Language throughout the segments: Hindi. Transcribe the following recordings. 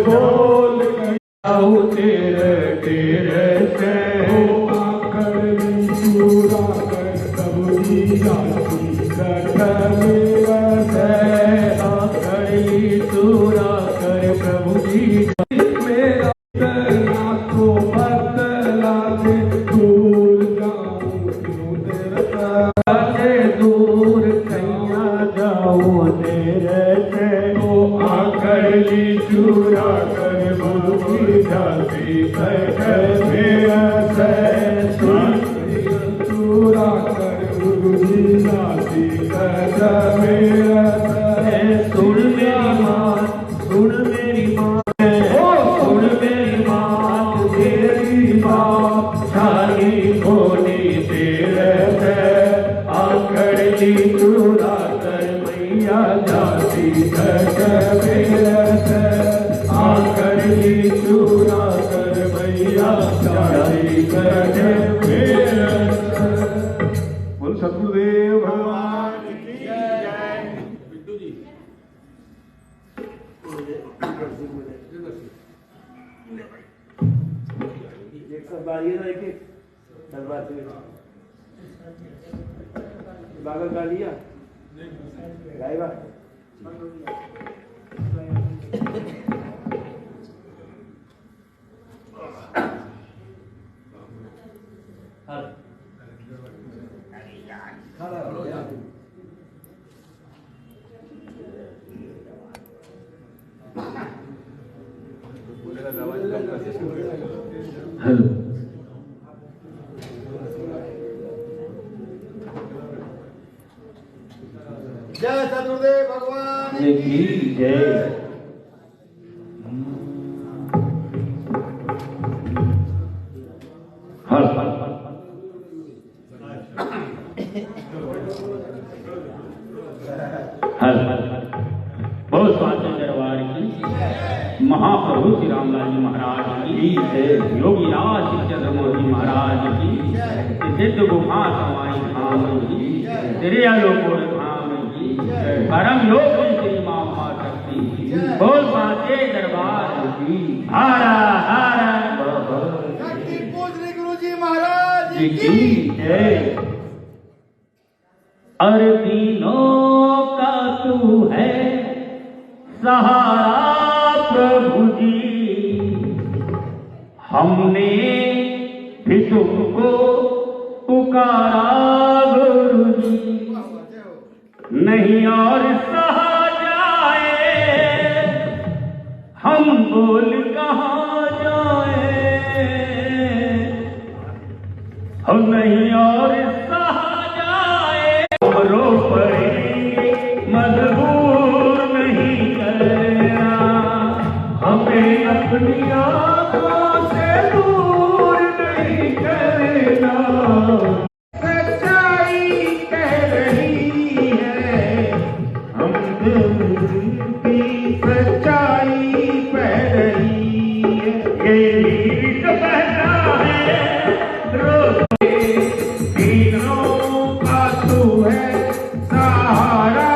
बोल कहूँ तेरे तेरे से आकर पूरा कर सब लीला कर मेरा से आकर पूरा कर प्रभु जी मेरा को बदला के दूर जाऊँ क्यों तेरे दूर कैया जाऊँ तेरे से तो आकर चूरा कर बुद्धि जाती कर मेरा से चूरा कर बुद्धि जाती कर मेरा से सुन मेरी माँ सुन मेरी माँ सुन मेरी बात तेरी बात सारी होनी तेरे से आकर चूरा कर मैया जाती कर मेरा से आकर चूरा कर मैया जाती कर मेरा से। बोल सतगुरुदेव भगवान की जय। बिट्टू जी एक सब बारिए ना एक दरबार से बागल का लिया गायबा हेलो जय सतगुरुदेव भगवान की जय। हर बहुत स्वास्थ्य दरबार की महाप्रभु श्री रामलाल जी महाराज की योगी राज चंद्रमोहन जी महाराज की सिद्ध गुफा समाई धाम की तेरे आलोकोर धाम की परम योग श्री मामा शक्ति बोल साचे दरबार की हारा हारा शक्ति पूजनी गुरु जी महाराज की जय। अरे तीनों का तू है सहारा प्रभु जी हमने भी तुमको पुकारा गुरु जी नहीं और सहा जाए हम बोल कहाँ जाए हम नहीं और सहा जाए रो पड़ेंगे मजबूर नहीं करना हमें अपनी आंखों से दूर नहीं करना सच्चाई कह रही है हम की सच्चाई कह रही है ये गीत बहता है रोज तीनों का तू है सहारा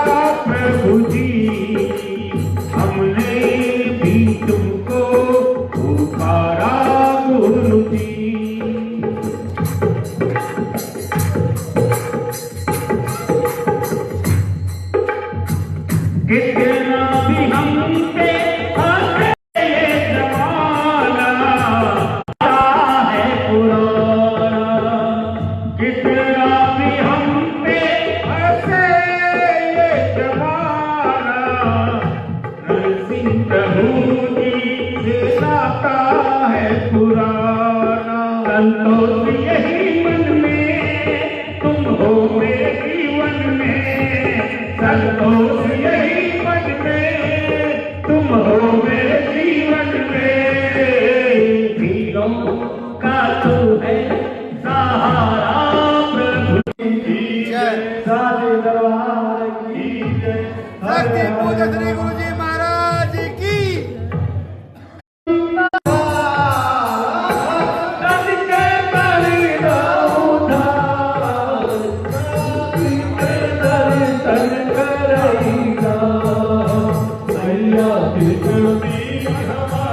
प्रभु जी हमने भी तुमको पुकारा गुरु जी। कितना भी हम पे हंसे ये जमाना है पुराना कितना भी हम पे हंसे ये जमाना नरसिंह प्रभु जी से नाता है पुराना संतोष यही मन में तुम हो मेरे जीवन में संतोष यही मन में तुम हो मेरे जीवन में वीरों का तू है सहारा प्रभु की जय सारे दरबार की जय शक्ति पूजनी गुरु जी महाराज की हमारा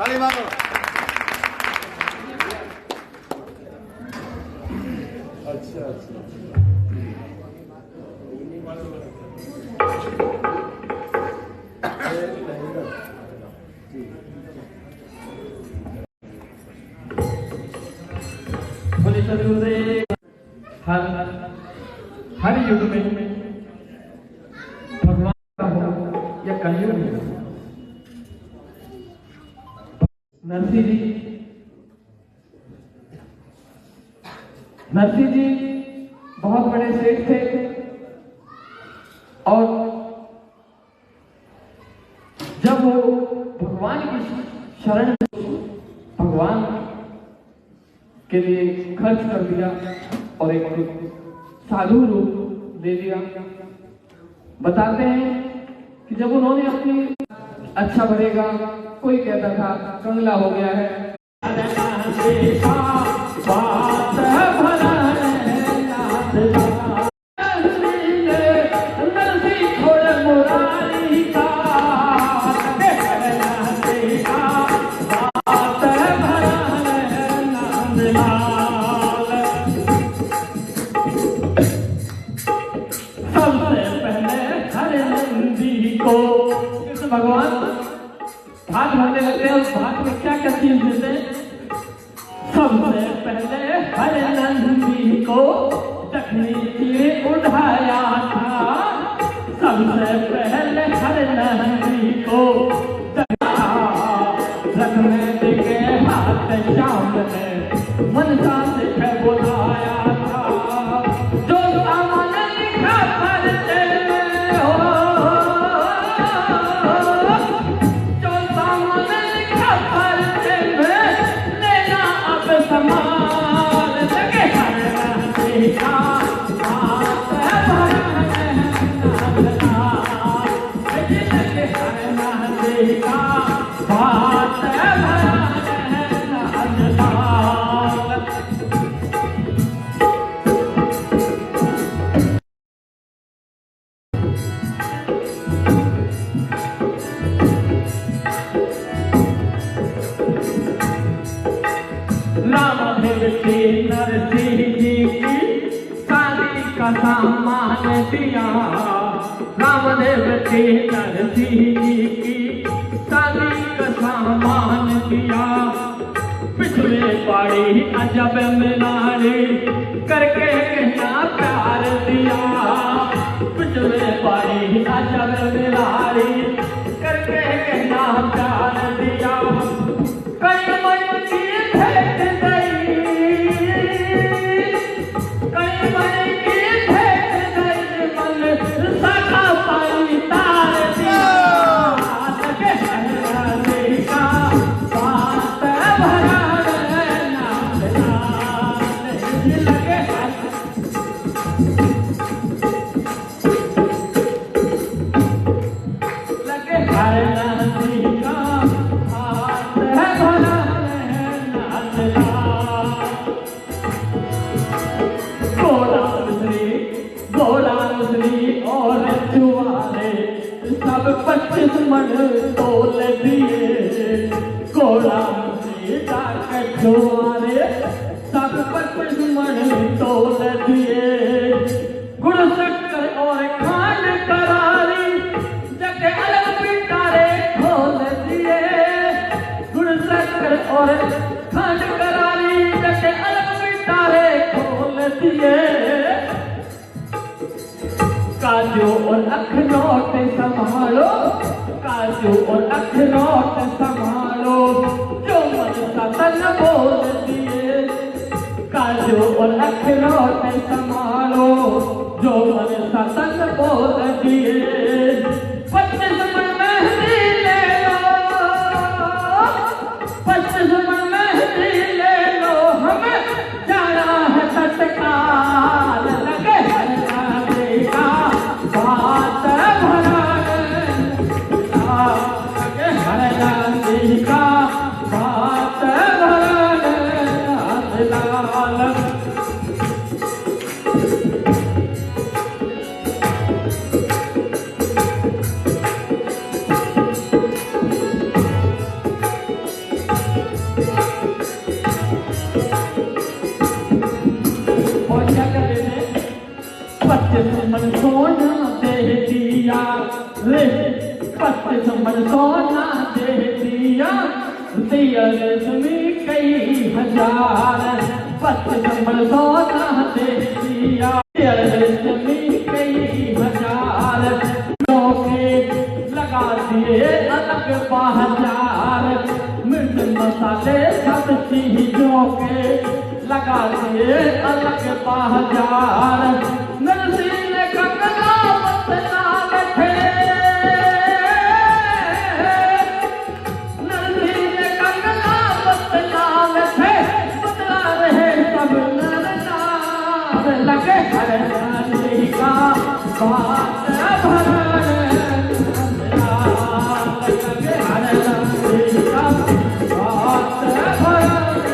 ताली मारो। अच्छा अच्छा बोले सदगुरुदेव हर युग में भगवान का हो या कलयुग में नरसिंह जी बहुत बड़े सेठ थे और जब वो भगवान की शरण भगवान के लिए खर्च कर दिया और एक साधु रूप ले लिया। बताते हैं कि जब उन्होंने अपनी अच्छा बढ़ेगा, कोई कहता था कंगला हो गया है, भगवान भात भरने लगते हैं। उस भात में क्या क्या चीज देते हैं? सबसे पहले हरे नंदी को दक्षिणी तीर उठाया था। सबसे पहले हरे नंदी को रखने के हाथ शाम ने मनसा से बुलाया था। जो सामान लिखा भरते हो, जो सामान लिखा भरते में लेना अब समान लगे हर नंदी का हाथ भरने लगे हर नंदी का हाथ नरसिंह जी की शादी का सामान दिया। रामदेव के नरसिंह जी की शादी का सामान दिया। पिछले पाड़ी अजब मिलाड़ी करके कहना प्यार दिया। पिछले पाड़ी अजब मिलाड़ी करके कहना प्यार दिया। कई मन की भेंट गई, कई मन की भेंट गई, मन सका पानी तार दिया। लगे हरे का बात भरा नाम लगे हरे नंदी का हाथ भरा और चुवारे सब 25 मन तोल दिए। घोड़ा से जाकर चुवारे सब 25 मन तोल दिए। गुड़ शक्कर और खांड करारी जगह अलग पिटारे खोल दिए। गुड़ शक्कर और खांड करारी जगह अलग पिटारे खोल दिए। काजू और अखरोट संभालो, काजू और अखरोट संभालो जो मन सा तन बोल दिए। काजू और अखरोट संभालो जो मन सा तन बोल दिए। 25 मन मेहंदी ले लो, 25 मन मेहंदी ले लो, हमें जाना है तत्काल। लगे हर नाते का बात भराने, लगे हर नाते का बात भराने लाल। मन सोना दे दिया रे, 25 मन सोना दे दिया, दिया रेशमी कई हजार। 25 मन सोना दे दिया, दिया रेशमी कई हजार। लोगे लगा दिए अलग बाजार, मिर्च मसाले सब चीजों के लगा दिए अलग बाजार। नरसी ने कंगना बदला रखे, नरसी ने कंगना बदला रखे, बदला रहे सब नर नार। लगे हर नारी का बात भराने, लगे हर नारी का बात भराने।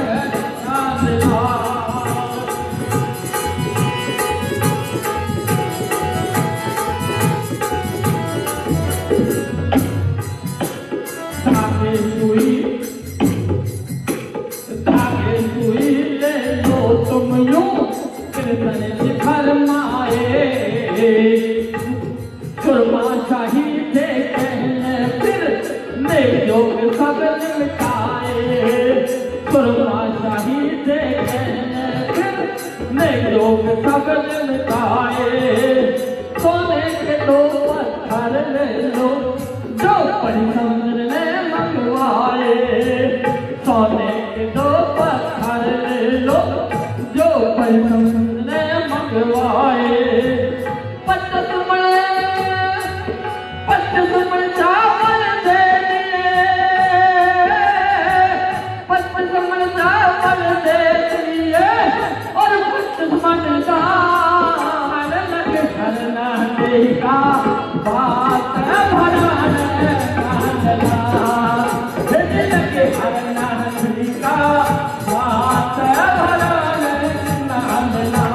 धागे सुई ले लो तुम यूं कीर्तन शिखर माए। सुरमा शाही दे कहने फिर नेक योग सब निमटाए। सुरमा शाही दे कहने फिर नेक योग सब निमटाए। सोने के 2 पत्थर ले लो जो परिसंद्र ने मंगवाए। सोने के 2 पत्थर ले लो जो परिसंद्र ने मंगवाए। 25 मन चावल दे दिए, 25 मन चावल दे दिए, और 25 मन दाल। लगे हर नाते का बात भराने लगे हर नाते का बात भराने नांदला।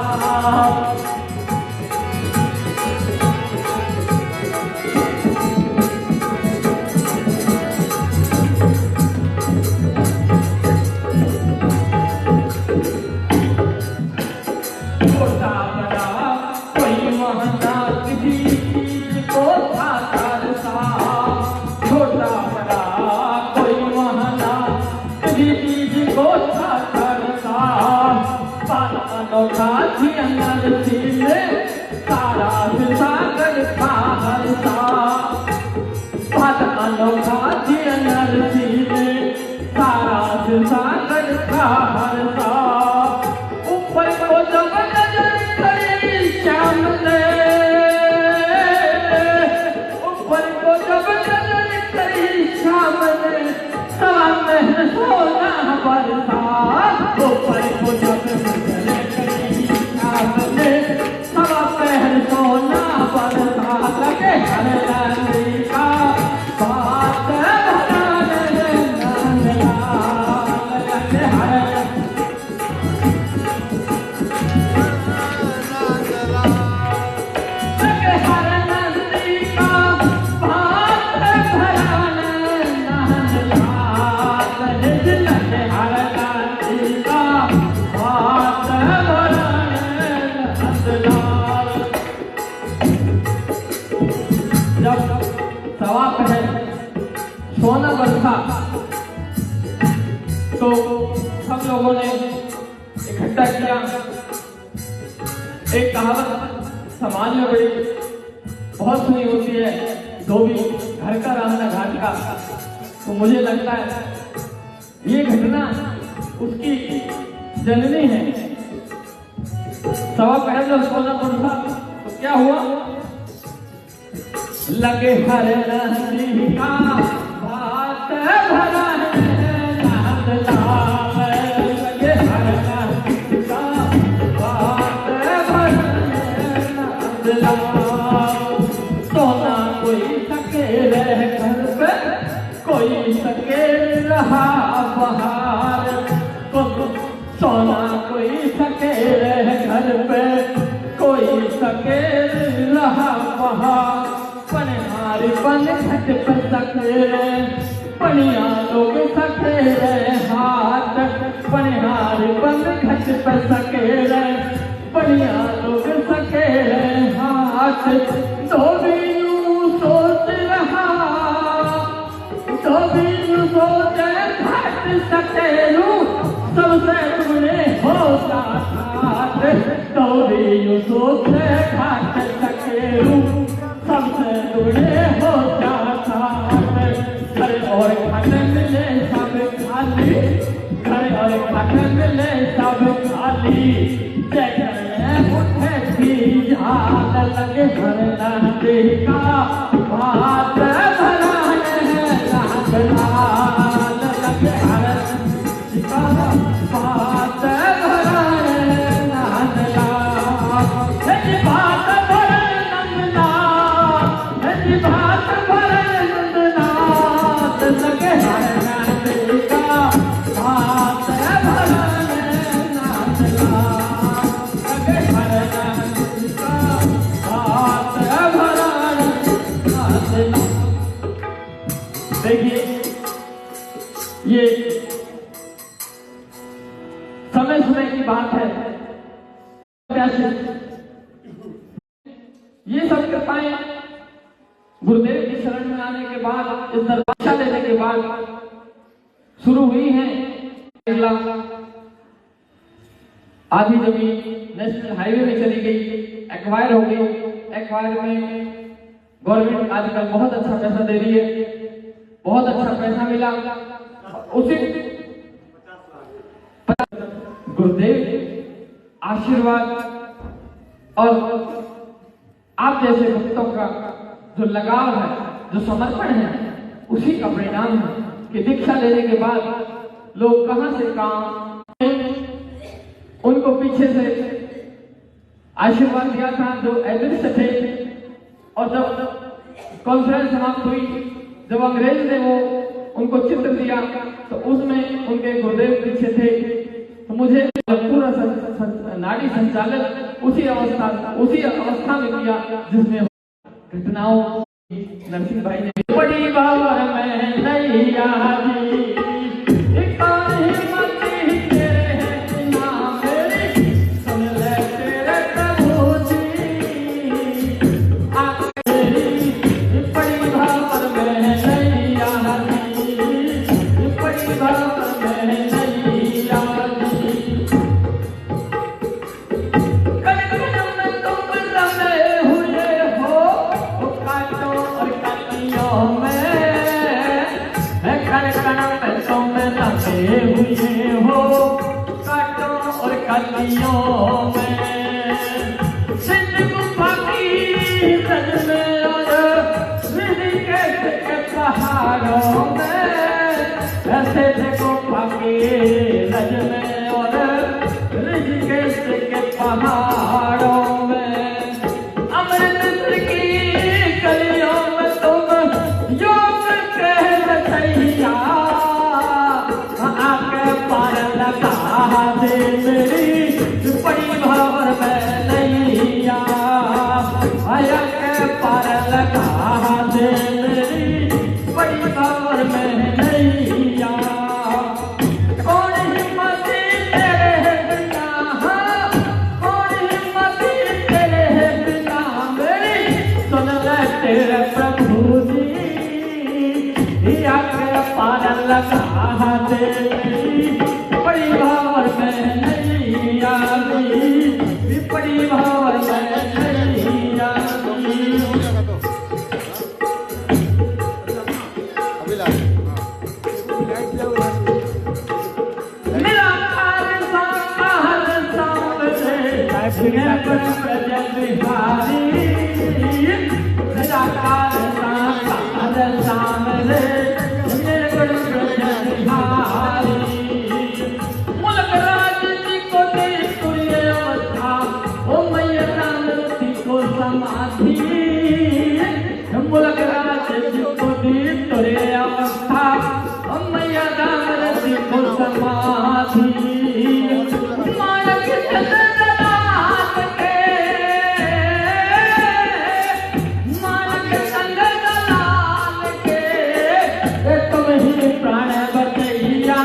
छोटा बड़ा कोई महंगा किसी चीज को था तरसा। छोटा बड़ा कोई महंगा किसी चीज को था तरसा। बात अनोखा थी अंदर से सारा सागर था हरसा। बात अनोखा थी अंदर से सारा सागर था हरसा। ऊपर को जब नजर करी श्याम ने, ऊपर को जब नजर करी श्याम ने, सवा महल सोना बरसा। ऊपर को जब नजर करी श्याम ने, सवा महल सोना बरसा। लगे हर नारी का बात भराने नांदला। लगे हर सवा पहर सोना बरसा तो सब लोगों ने इकट्ठा किया। एक कहावत समाज में बड़ी बहुत सुनी होती है, तो भी घर का रामना घाट का, तो मुझे लगता है ये घटना उसकी जननी है। सवा पहले जब सोना था तो क्या हुआ, लगे हर नदी का बात भरा है नाथ लाल, लगे हर नदी का बात भरा है नाथ लाल। सोना कोई सके रह घर पे, कोई सके रहा बाहर, सोना कोई सके रह घर पे, कोई सके रहा बाहर। पनिहार बन घट पर सके पनिया लोग सके हाथ, पनिहार बन घट पर सके पनिया लोग सके हाथ। तो भी यूं सोच रहा, तो भी यूं सोच घट सकेलू, सबसे तुमने होता घाट। तो भी यूं सोच घाट सकेलू, सबसे तुमने होता घाट। घर और घाट मिले सब खाली, घर और घाट मिले सब खाली। जगह उठे थी हाथ, लगे भरना का बात भरा है नाथ लाल, लगे हर का बात भरा है नाथ लाल। बात भरे नंदलाल, बात भरे नंदलाल, लगे हर नाथ का बात भरा है नाथ लाल, लगे हर नाथ का बात भरा है नाथ लाल। देखिए ये समय समय की बात है, ये सब कृपाएं गुरुदेव की शरण में आने के बाद, इस दरवाजा लेने के बाद शुरू हुई हैं। आधी जमीन नेशनल हाईवे में चली गई, एक्वायर हो गई। एक्वायर में गवर्नमेंट आजकल बहुत अच्छा पैसा दे रही है, बहुत अच्छा पैसा मिला। उसी गुरुदेव आशीर्वाद और आप जैसे भक्तों का जो लगाव है, जो समर्पण है, उसी का परिणाम है कि दीक्षा लेने के बाद लोग कहां से काम, उनको पीछे से आशीर्वाद दिया था जो एडमिस्ट थे। और जब कॉन्फ्रेंस समाप्त हुई, जब अंग्रेज ने वो उनको चित्र दिया तो उसमें उनके गुरुदेव पीछे थे। तो मुझे पूरा नाड़ी संचालन उसी अवस्था में किया जिसमें घटनाओं नरसिंह भाई ने बड़ी बावर में नैया पहाड़ों में अमृत की गलियों में तुम योग कह सैया आके पार लगा दे मेरी बड़ी भंवर में नैया आया के पार लगा दे मेरी बड़ी भंवर में नैया। लगा दे बड़ी भावर में नहीं आती, बड़ी भावर में नहीं आती। समाधि मानक चंद्रनाथ के मानक चंद्रनाथ के तुम ही प्राण बचैया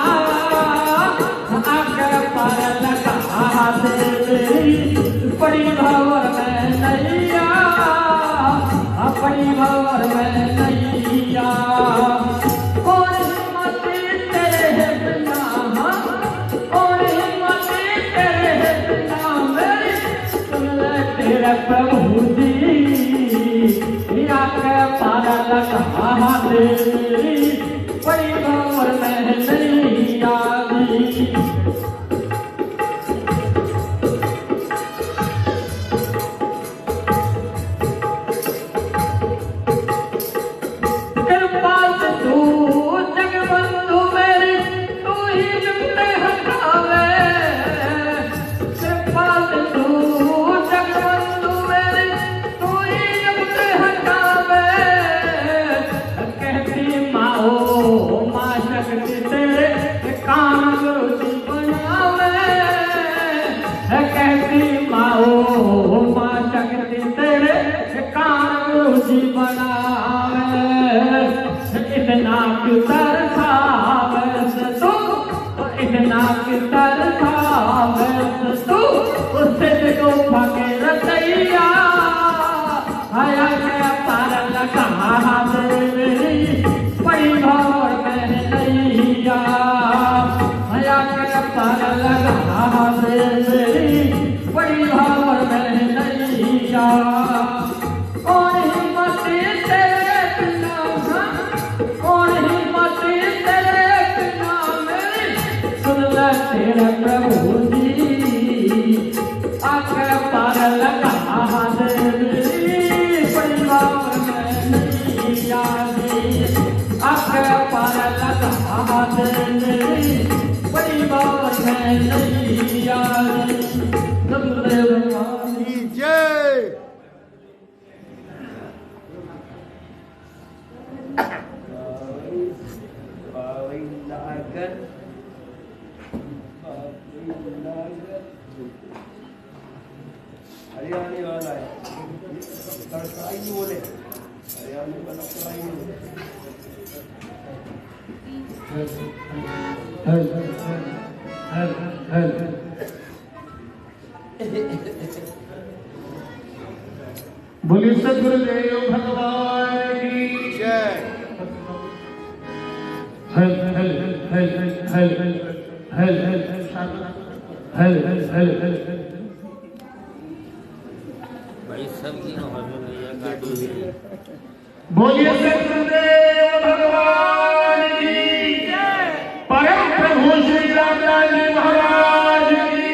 आकर पार लगा पड़ी भवर में नैया पड़ी भवर में नैया कौन हिम्मती तेरे बिना कौन हिम्मती तेरे बिना मेरी सुन ले तेरे प्रभु जी आकर पार लगा पड़ी भवर में नैया हरियाणा वाला है तड़काई नहीं बोले हरियाणा वाला तड़काई नहीं बोले बोलिए सद्गुरुदेव भगवान की जय। हल हल हल हल हल हल हल हल भाई सब की गाड़ी बोलिए सद्गुरुदेव भगवान की परम प्रभु श्री रामलाल जी महाराज की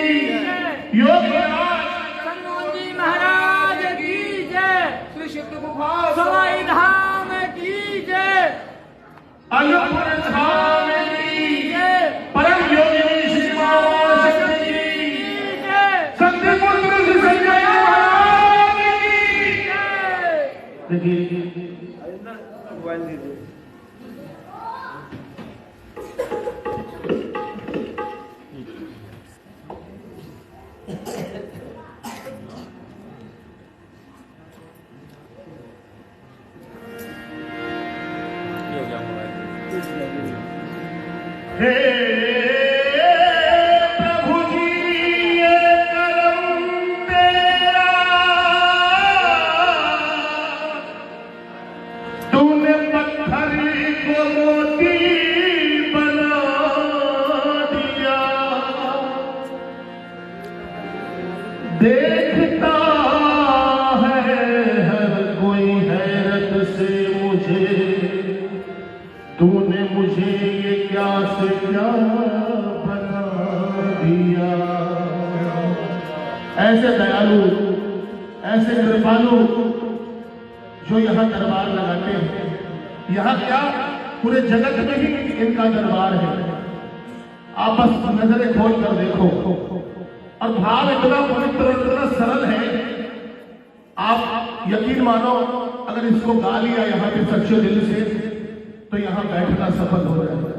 योगीराज जी महाराज की जय श्री सिद्ध गुफा सवाई धाम की जय अन्नपूर्ण धाम की परम योगी श्री महाराज की सत्यपुत्र श्री संजय महाराज की हे प्रभु जी ये करम तेरा तूने पत्थर को मोती बना दिया देखता है हर कोई हैरत से मुझे तूने मुझे ये क्या से क्या बना दिया। ऐसे दयालु ऐसे कृपालु जो यहाँ दरबार लगाते हैं, यहाँ क्या पूरे जगत में ही इनका दरबार है। आप बस नजरें खोल कर देखो और भाव इतना पवित्र और इतना सरल है, आप यकीन मानो अगर इसको गा लिया यहाँ पे सच्चे दिल से तो यहाँ बैठना सफल हो जाएगा।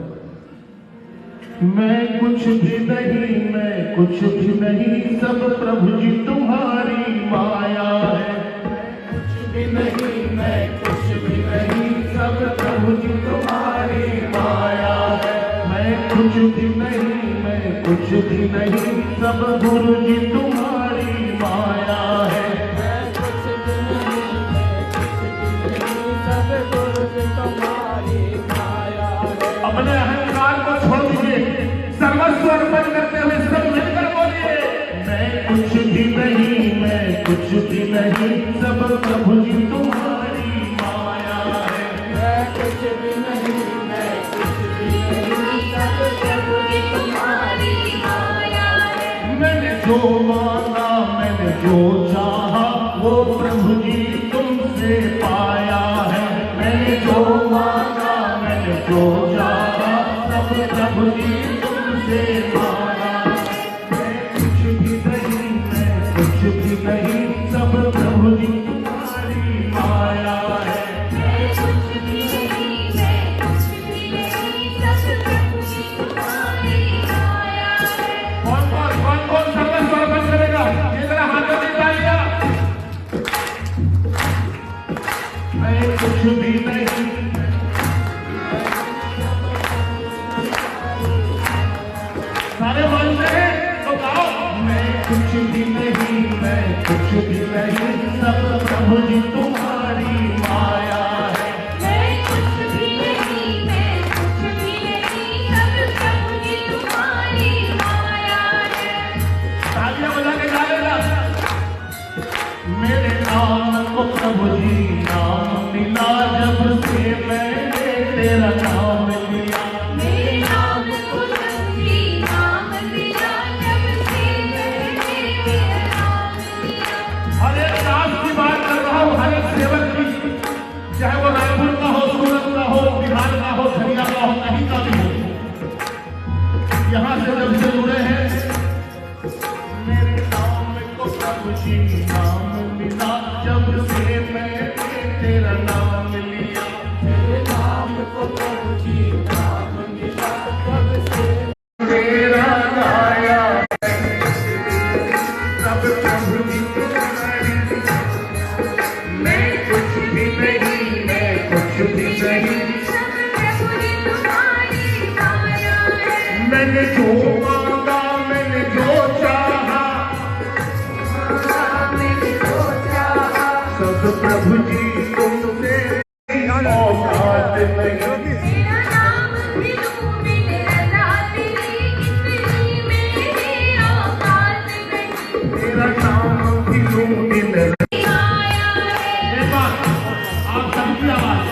मैं कुछ भी नहीं, मैं कुछ भी नहीं, सब प्रभु जी तुम्हारी माया है। कुछ भी नहीं, मैं कुछ भी नहीं, सब प्रभु जी तुम्हारी माया है। मैं कुछ भी नहीं, मैं कुछ भी नहीं, सब गुरु जी तुम्हारी माया है। मैं कुछ भी नहीं, मैं कुछ भी नहीं, सब गुरु जी तुम्हारी माया है। अपने अहंकार को छोड़ दीजिए, सर्वस्व अर्पण करते हुए सब मिलकर बोलिए, मैं कुछ भी नहीं, मैं कुछ भी नहीं, सब प्रभु जी तुम्हारी माया है। मैं कुछ भी नहीं, मैं कुछ भी नहीं, सब प्रभु जी तुम्हारी माया है। मैंने जो मांगा, मैंने जो चाहा, वो प्रभु जी तुमसे पाया है। मैंने जो मांगा, मैंने जो चाहा, सब प्रभु जी तुमसे मांगा। मैं कुछ भी नहीं, मैं कुछ भी नहीं, सब प्रभु जी तुम्हारी माया है। मैं कुछ भी नहीं, मैं कुछ भी नहीं, सब प्रभु जी तुम्हारी माया है। कौन सर्वस्व अर्पण करेगा? ये जरा हाथों में डालिए। मैं कुछ भी नहीं, सारे मानते हैं तो गाओ, मैं कुछ भी नहीं, मैं कुछ भी नहीं, सब प्रभु जी तुम्हारी माया है। मैं कुछ भी नहीं, मैं कुछ भी नहीं, सब प्रभु जी तुम्हारी माया है। तालियां बजा के गा लेना। मेरे नाम को प्रभु जी नाम मिला, जब से मैंने तेरा नाम लिया। मेरे नाम को प्रभु जी नाम दिया, जब से मैंने तेरा नाम लिया। हर एक दास की बात कर रहा हूँ, हर एक सेवक की, चाहे वो रायपुर का हो, सूरत का हो, बिहार का हो, खनिया का हो, कहीं का भी हो, यहाँ से जब से जुड़े हैं, मेरे नाम को प्रभु जी नाम मिला, जब से मैंने तेरा नाम लिया। मेरे नाम को प्रभु जी नाम मिला, जब से तेरा गाया है। सब प्रभु जी तुम्हारी, मैं कुछ भी नहीं, मैं कुछ भी नहीं, सब प्रभु जी तुम्हारी माया है। मैंने जो मांगा, मैंने जो चाहा, मैंने जो चाहा, सब प्रभु जी तुमसे औकात नहीं। तेरा नाम भी लूं बिन रज़ा तेरी, इतनी मेरी औकात नहीं। तेरा नाम भी लूं दिन माया है। एक बात आप सबकी आवाज,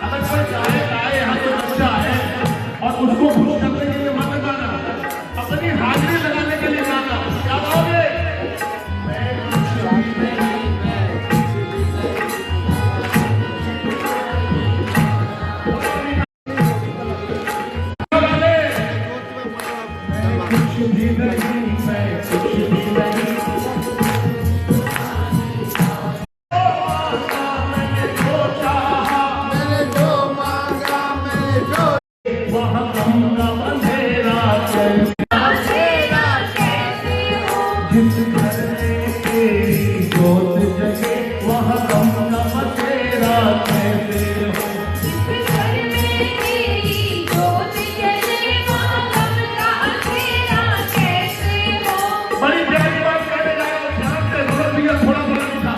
अगर कोई गाए यहाँ तो बच्चा है और उसको खुश करने के लिए मत गाना, अपनी हाजिरी लगाने के लिए गाना। क्या गाओगे? मैं कुछ भी नहीं, मैं कुछ भी नहीं, कुछ भी नहीं, मैं कुछ भी नहीं, मैंने जो चाहा, मैंने जो मांगा, मैंने जो वहाँ कहूँगा अंधेरा कैसे, तेरा कैसे हो, जिस घर में तेरी जोत जगे, वहाँ कहूँगा अंधेरा कैसे हो। जिस घर में तेरी जोत जले, वहाँ गम का अंधेरा कैसे हो। बड़ी प्यारी बात कहने जा रहा हूँ, ध्यान से सुनो, भैया थोड़ा थोड़ा लिखा।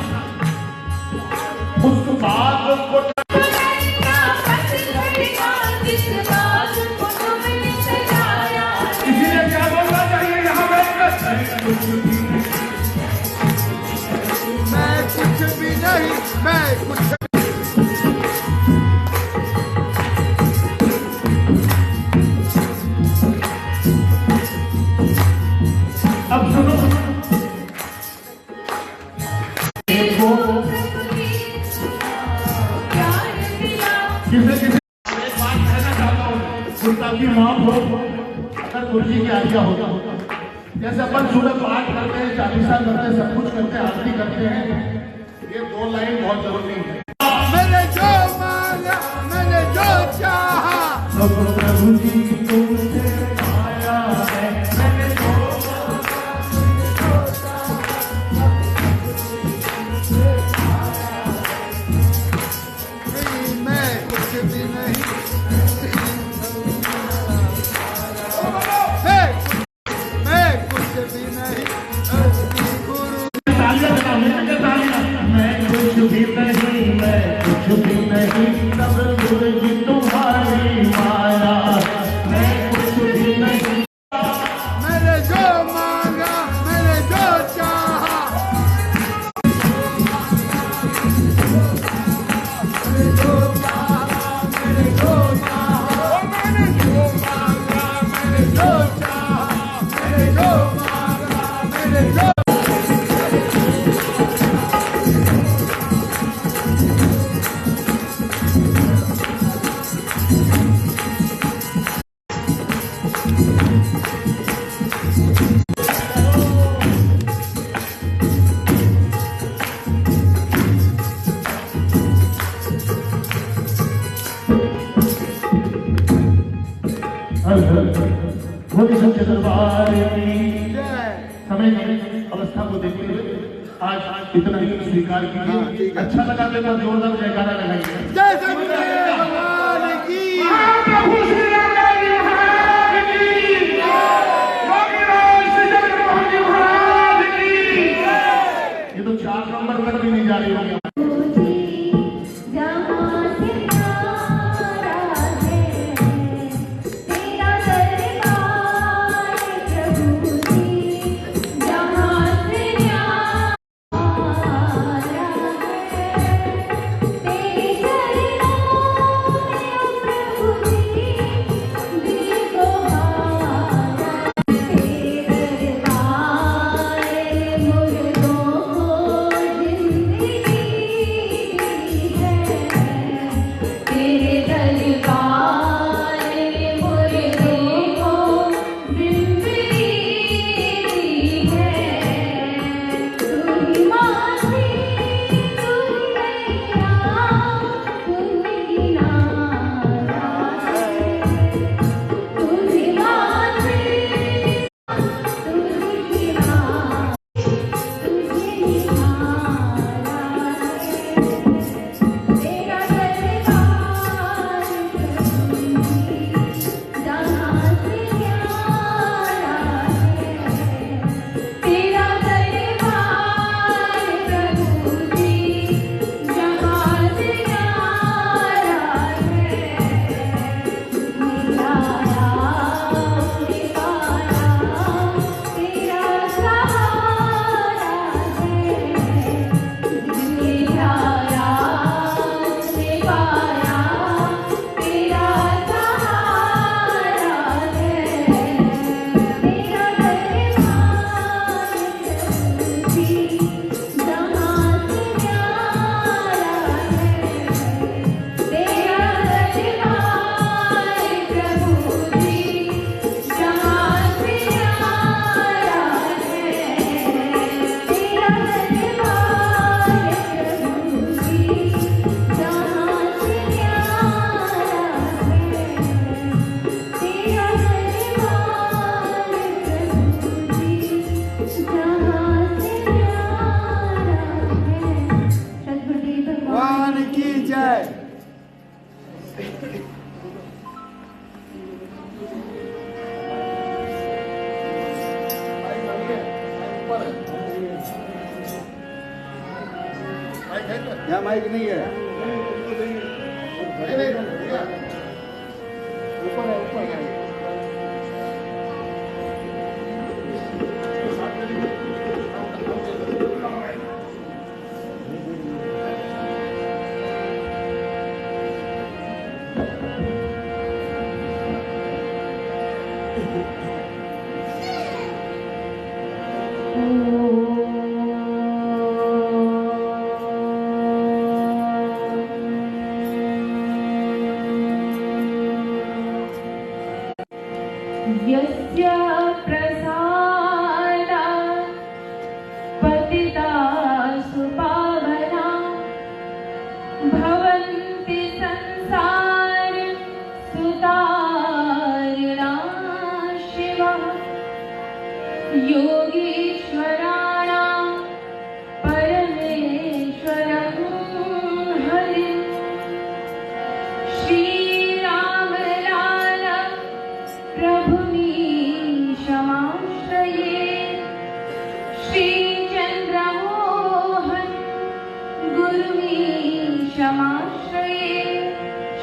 उस बात को पलटना पत्थर का, जिस बात को तुमने सजाया है। इसीलिए क्या बोलना चाहिए यहाँ बैठकर? मैं कुछ भी नहीं, मैं कुछ अब सुनो, देखो प्यार दिया, किसे किसे एक बात कहना चाहता हूँ, गुस्ताखी माफ हो अगर गुरुजी की आज्ञा होगा। जैसे अपन सुबह पाठ करते हैं, चालीसा करते हैं, सब कुछ करते हैं, आरती करते हैं, ये दो लाइन बहुत जरूरी है। मैंने जो मांगा, मैंने जो चाहा, सब प्रभु जी तुमसे पाया है मैंने जो मैं कुछ भी नहीं मैं कुछ भी नहीं गुरु मैं कुछ भी नहीं सब गुरु जी तुम्हारी माया मैं कुछ भी नहीं मैंने जो मांगा मैंने जो चाहा मैंने जो चाहा मैंने जो चाहा मैंने जो मांगा मैंने जो चाहा मैंने जो मांगा मैंने जो भोले सच्चे दरबार की जय समय की अवस्था को देखते हुए आज इतना ही स्वीकार कीजिए। अच्छा लगा तो एक बार जोरदार जयकारा लगाइए। जय सच्चिदानंद भगवान की प्रभु श्री रामलाल जी महाराज की योगीराज श्री जगन्मोहन जी महाराज की। ये तो 4 नंबर तक भी नहीं जा रही होगी। भगवान की जय। यहाँ माइक नहीं है। ऊपर है ऊपर है। यस्य प्रसादात् पतितासु पावना भवन्ति संसार सुता योगीश्वराणां परमेश्वरं हरिं श्रीरामलाल प्रभुमीशमाश्रये श्रीचन्द्रमोहन गुरुमीशमाश्रये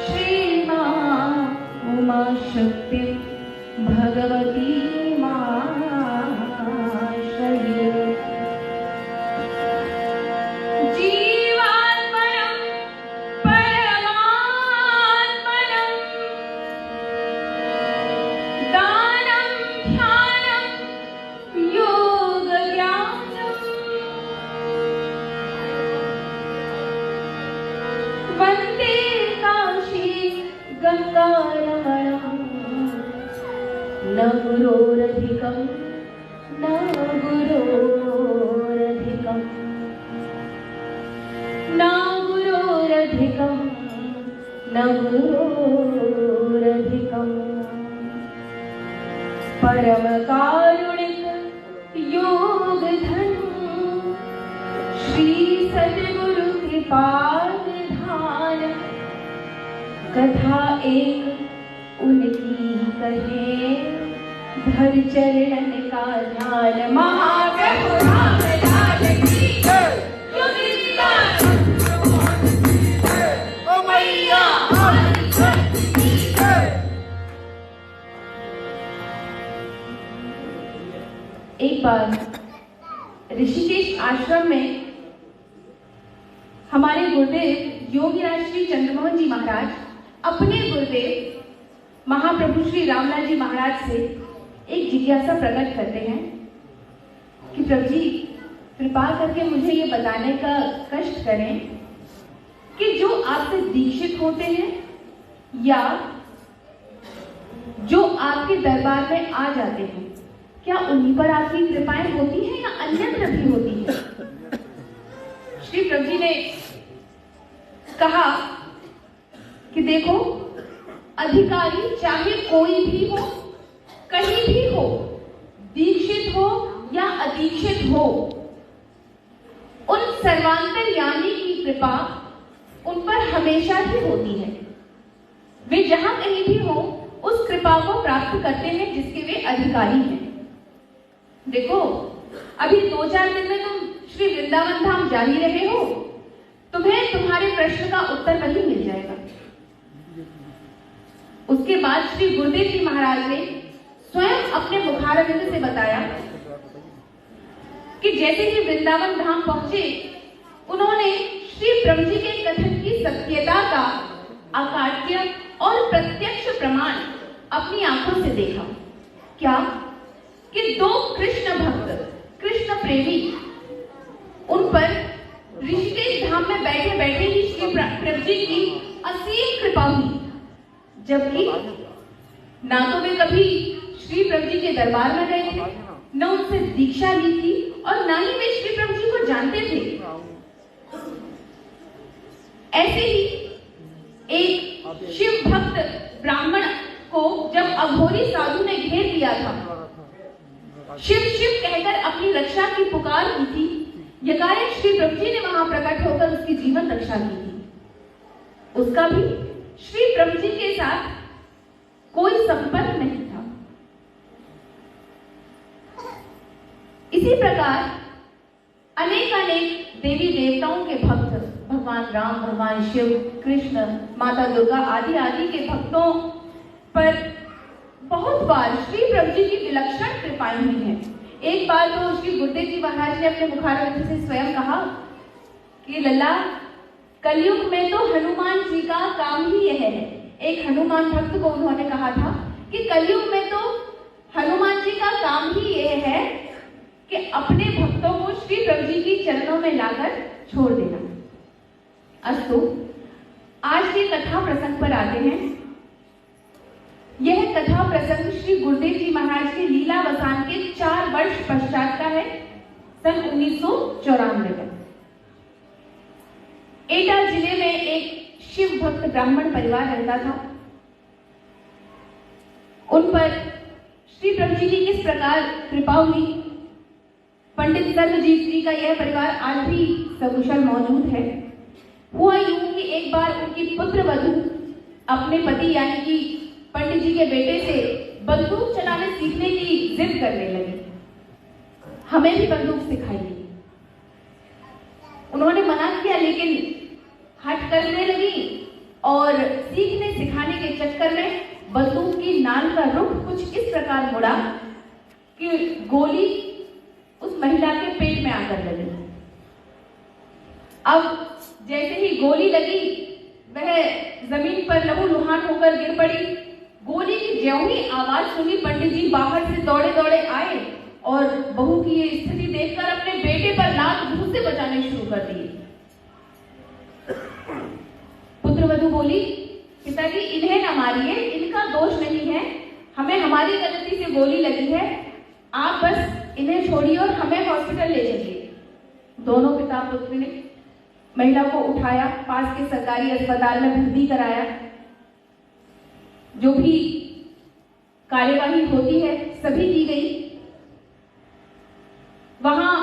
श्रीमां उमाशक्ति भगवती माश्रये जीवात्मनं परमात्मनं दानं ध्यानं योगज्ञानं वन्दे काशी गङ्गारमणम् न गुरोरधिकं न गुरोरधिकं न गुरोरधिकं न गुरोरधिकं परमकारुणिक योगधन श्री सद्गुरु कृपानिधान कथा एक उनकी कहे धर चरण का ध्यान महाप्रभु राम लाल की जय गोविंदा ओ मैया की जय। एक बार ऋषिकेश आश्रम में हमारे गुरुदेव योगीराज श्री चंद्रमोहन जी महाराज अपने गुरुदेव महाप्रभु श्री रामलाल जी महाराज से एक जिज्ञासा प्रकट करते हैं कि प्रभु जी कृपा करके मुझे ये बताने का कष्ट करें कि जो आपसे दीक्षित होते हैं या जो आपके दरबार में आ जाते हैं क्या उन्हीं पर आपकी कृपाएं होती हैं या अन्यत्र भी होती हैं? श्री प्रभु जी ने कहा कि देखो अधिकारी चाहे कोई भी हो कहीं भी हो दीक्षित हो या अदीक्षित हो उन सर्वांतरयामी की कृपा उन पर हमेशा ही होती है। वे जहां कहीं भी हो उस कृपा को प्राप्त करते हैं जिसके वे अधिकारी हैं। देखो अभी 2-4 दिन में तुम श्री वृंदावन धाम जा ही रहे हो, तुम्हें तुम्हारे प्रश्न का उत्तर वही मिल जाएगा। उसके बाद श्री गुरुदेव जी महाराज ने स्वयं अपने मुखारविंद से बताया कि जैसे ही वृंदावन धाम पहुंचे उन्होंने श्री ब्रह्म जी के कथन की सत्यता का अकाट्य और प्रत्यक्ष प्रमाण अपनी आंखों से देखा। क्या कि 2 कृष्ण भक्त कृष्ण प्रेमी उन पर ऋषिकेश धाम में बैठे बैठे ही श्री प्रभु जी की असीम कृपा हुई, जबकि ना तो वे कभी श्री प्रभु जी के दरबार में गए थे, न उनसे दीक्षा ली थी और ना ही वे श्री प्रभु जी को जानते थे। ऐसे ही एक शिव भक्त ब्राह्मण को जब अघोरी साधु ने घेर लिया था, शिव शिव कहकर अपनी रक्षा की पुकार की थी, यकाएक श्री प्रभु जी ने वहां प्रकट होकर उसकी जीवन रक्षा की थी। उसका भी श्री प्रभु जी के साथ कोई संपर्क नहीं था। इसी प्रकार अनेक देवी देवताओं के भक्त भगवान राम, भगवान शिव, कृष्ण, माता दुर्गा आदि आदि के भक्तों पर बहुत बार श्री प्रभु जी की विलक्षण कृपाएं हुई हैं। एक बार तो श्री गुरुदेव जी महाराज ने अपने मुखारविंद से स्वयं कहा कि लल्ला कलयुग में तो हनुमान जी का काम ही यह है। एक हनुमान भक्त को उन्होंने कहा था कि कलयुग में तो हनुमान जी का काम ही यह है कि अपने भक्तों को श्री प्रभु जी की चरणों में लाकर छोड़ देना। अस्तु, आज के कथा प्रसंग पर आते हैं। यह कथा प्रसंग श्री गुरुदेव जी महाराज के लीलावसान के 4 वर्ष पश्चात का है, सन 1994 में। एटा जिले में एक शिव भक्त ब्राह्मण परिवार रहता था। उन पर श्री प्रभु जी की किस प्रकार कृपा हुई पंडित सर्वजीत जी का यह परिवार आज भी सकुशल मौजूद है। हुआ यूं कि एक बार उनकी पुत्र वधू अपने पति यानी कि पंडित जी के बेटे से बंदूक चलाने सीखने की जिद करने लगी। हमें भी बंदूक सिखाइए। उन्होंने मना किया, लेकिन हट करने लगी और सीखने सिखाने के चक्कर में बंदूक की नाल का रुख कुछ इस प्रकार मुड़ा कि गोली उस महिला के पेट में आकर लगी। अब जैसे ही गोली लगी वह जमीन पर लहूलुहान होकर गिर पड़ी। गोली की ज्यों ही आवाज सुनी, पंडित जी बाहर से दौड़े दौड़े आए और बहू की ये स्थिति देखकर अपने बेटे पर लात घूंसे से बजाने शुरू कर दिए। पुत्रवधू बोली, पिताजी इन्हें न मारिए, इनका दोष नहीं है, हमें हमारी गलती से गोली लगी है, आप बस इन्हें छोड़िए और हमें हॉस्पिटल ले चलिए। दोनों पिता पुत्र ने महिला को उठाया, पास के सरकारी अस्पताल में भर्ती कराया। जो भी कार्यवाही होती है सभी की गई। वहां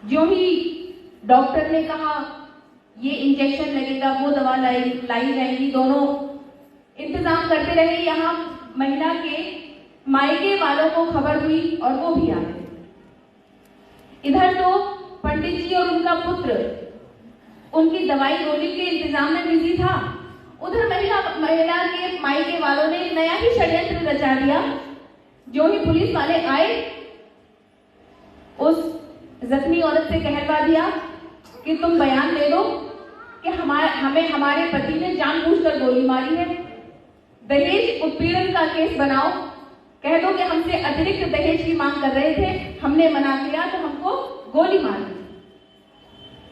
जो ही डॉक्टर ने कहा ये इंजेक्शन लगेगा, वो दवा लाई जाएगी, दोनों इंतजाम करते रहे। यहाँ महिला के मायके वालों को खबर हुई और वो भी आ गए। इधर तो पंडित जी और उनका पुत्र उनकी दवाई गोली के इंतजाम में बिजी था, उधर महिला के मायके वालों ने नया ही षड्यंत्र रचा दिया। जो ही पुलिस वाले आए, उस जख्मी औरत से कहलवा दिया कि तुम बयान दे दो कि हमें हमारे पति ने जानबूझकर गोली मारी है। दहेज उत्पीड़न का केस बनाओ, कह दो कि हमसे अतिरिक्त दहेज की मांग कर रहे थे, हमने मना किया तो हमको गोली मार दी।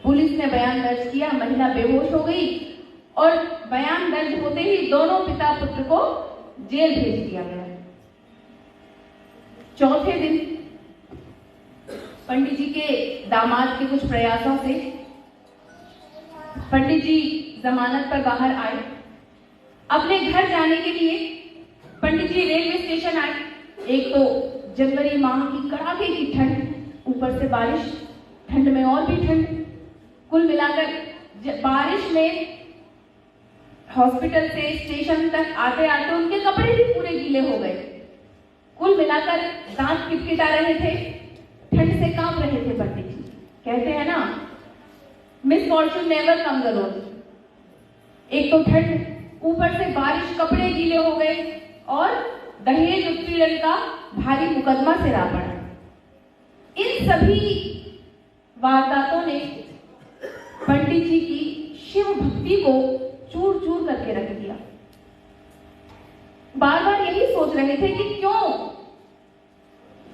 पुलिस ने बयान दर्ज किया, महिला बेहोश हो गई और बयान दर्ज होते ही दोनों पिता पुत्र को जेल भेज दिया गया। चौथे दिन पंडित जी के दामाद के कुछ प्रयासों से पंडित जी जमानत पर बाहर आए। अपने घर जाने के लिए पंडित जी रेलवे स्टेशन आए। एक तो जनवरी माह की कड़ाके की ठंड, ऊपर से बारिश, ठंड में और भी ठंड, कुल मिलाकर बारिश में हॉस्पिटल से स्टेशन तक आते आते उनके कपड़े भी पूरे गीले हो गए। कुल मिलाकर दांत किटकिटा रहे थे, ठंड से कांप रहे थे पंडित जी। कहते हैं ना, miss Fortune never comes alone. एक तो ठंड, ऊपर से बारिश, कपड़े गीले हो गए और दहेज उत्पीड़न का भारी मुकदमा सिरा पड़ा। इन सभी वारदातों ने पंडित जी की शिव भक्ति को चूर चूर करके रख दिया। बार बार यही सोच रहे थे कि क्यों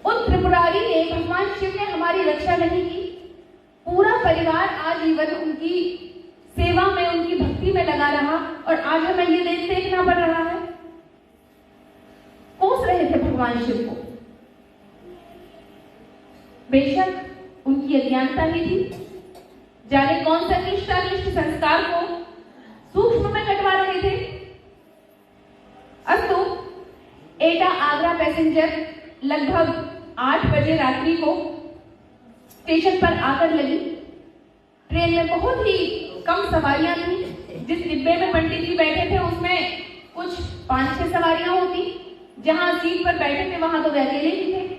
उन त्रिपुरारी ने, भगवान शिव ने हमारी रक्षा नहीं की। पूरा परिवार आजीवन उनकी सेवा में, उनकी भक्ति में लगा रहा और आज हमें ये देखना पड़ रहा है। कोस रहे थे भगवान शिव को। बेशक उनकी अज्ञानता ही थी, जाने कौन सा निष्ठानिष्ठ संस्कार को सूक्ष्म में कटवा रहे थे। अस्तु, एटा आगरा पैसेंजर लगभग 8 बजे रात्रि को स्टेशन पर आकर लगी। ट्रेन में बहुत ही कम सवारियां थी। जिस डिब्बे में पंडित जी बैठे थे उसमें कुछ 5-6 सवारियां होती। जहां सीट पर बैठे थे वहां तो वे अकेले ही थे।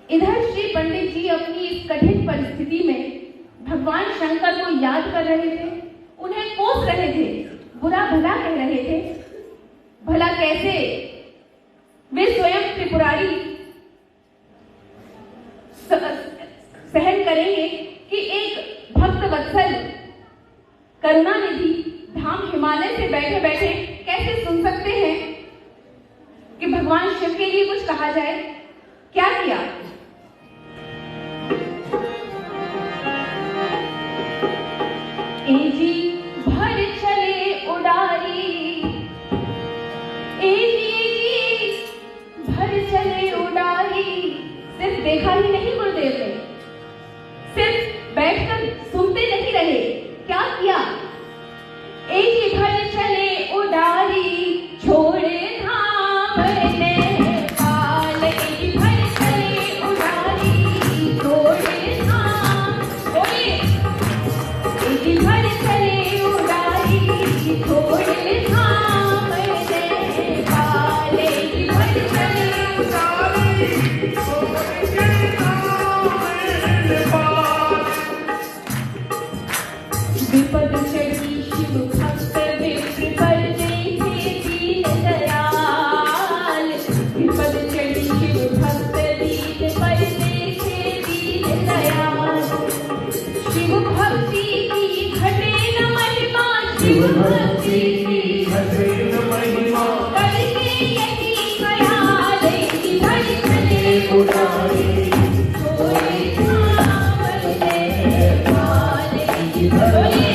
इधर श्री पंडित जी अपनी इस कठिन परिस्थिति में भगवान शंकर को याद कर रहे थे, उन्हें कोस रहे थे, बुरा भला कह रहे थे। भला कैसे वे स्वयं त्रिपुरारी सहन करेंगे कि एक भक्त वत्सल करुणानिधि धाम हिमालय से बैठे बैठे कैसे सुन सकते हैं कि भगवान शिव के लिए कुछ कहा जाए। क्या किया? एजी भर चले उडारी, एजी भर चले उडारी। सिर्फ देखा ही नहीं गुरुदेव ने, सिर्फ बैठकर सुनते नहीं रहे, क्या किया? एजी भर चले उडारी, छोड़े धाम नेपाल। एजी भर हसीन महिमा करके यही ख्याल की धड़कने उड़ाई छोड़े सावरे पाल की बोलिए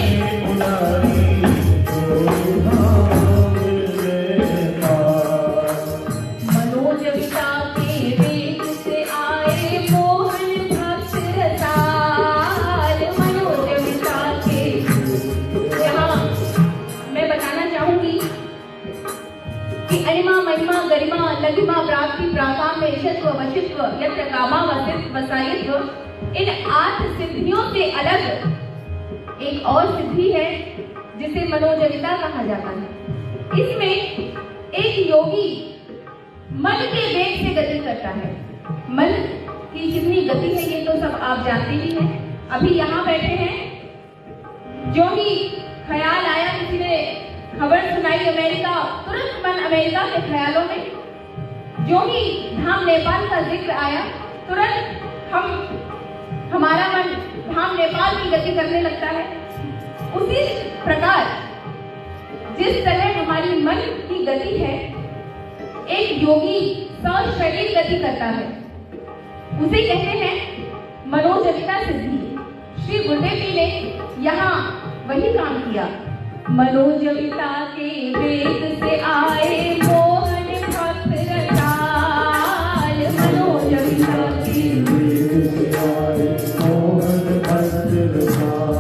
मनोज विता के वेग से आए मोहन भक्त रसाल मनोज विता के यहाँ मैं बताना चाहूंगी कि अनिमा महिमा गरिमा लघिमा प्राप्ति प्राकाम यशस्व वशित्व यत्र कामा वसित्व वसायित्व इन 8 सिद्धियों से अलग एक और सिद्धि है जिसे मनोजविता कहा जाता है। इसमें एक योगी मन के वेग से गति करता है। मन की कितनी गति है ये तो सब आप जानते ही हैं। अभी यहाँ बैठे हैं, जो ही ख्याल आया, किसी ने खबर सुनाई अमेरिका, तुरंत मन अमेरिका के ख्यालों में। जो ही धाम नेपाल का जिक्र आया, तुरंत हमारा मन धाम नेपाल की गति करने लगता है। उसी प्रकार जिस तरह हमारी मन की गति है, एक योगी सशरीर गति करता है, उसे कहते हैं मनोजविता सिद्धि। श्री गुरुदेव जी ने यहाँ वही काम किया। मनोजविता के वेग से आए मोहन भक्त रसाल मनोजविता के वेग से आए मोहन भक्त रसाल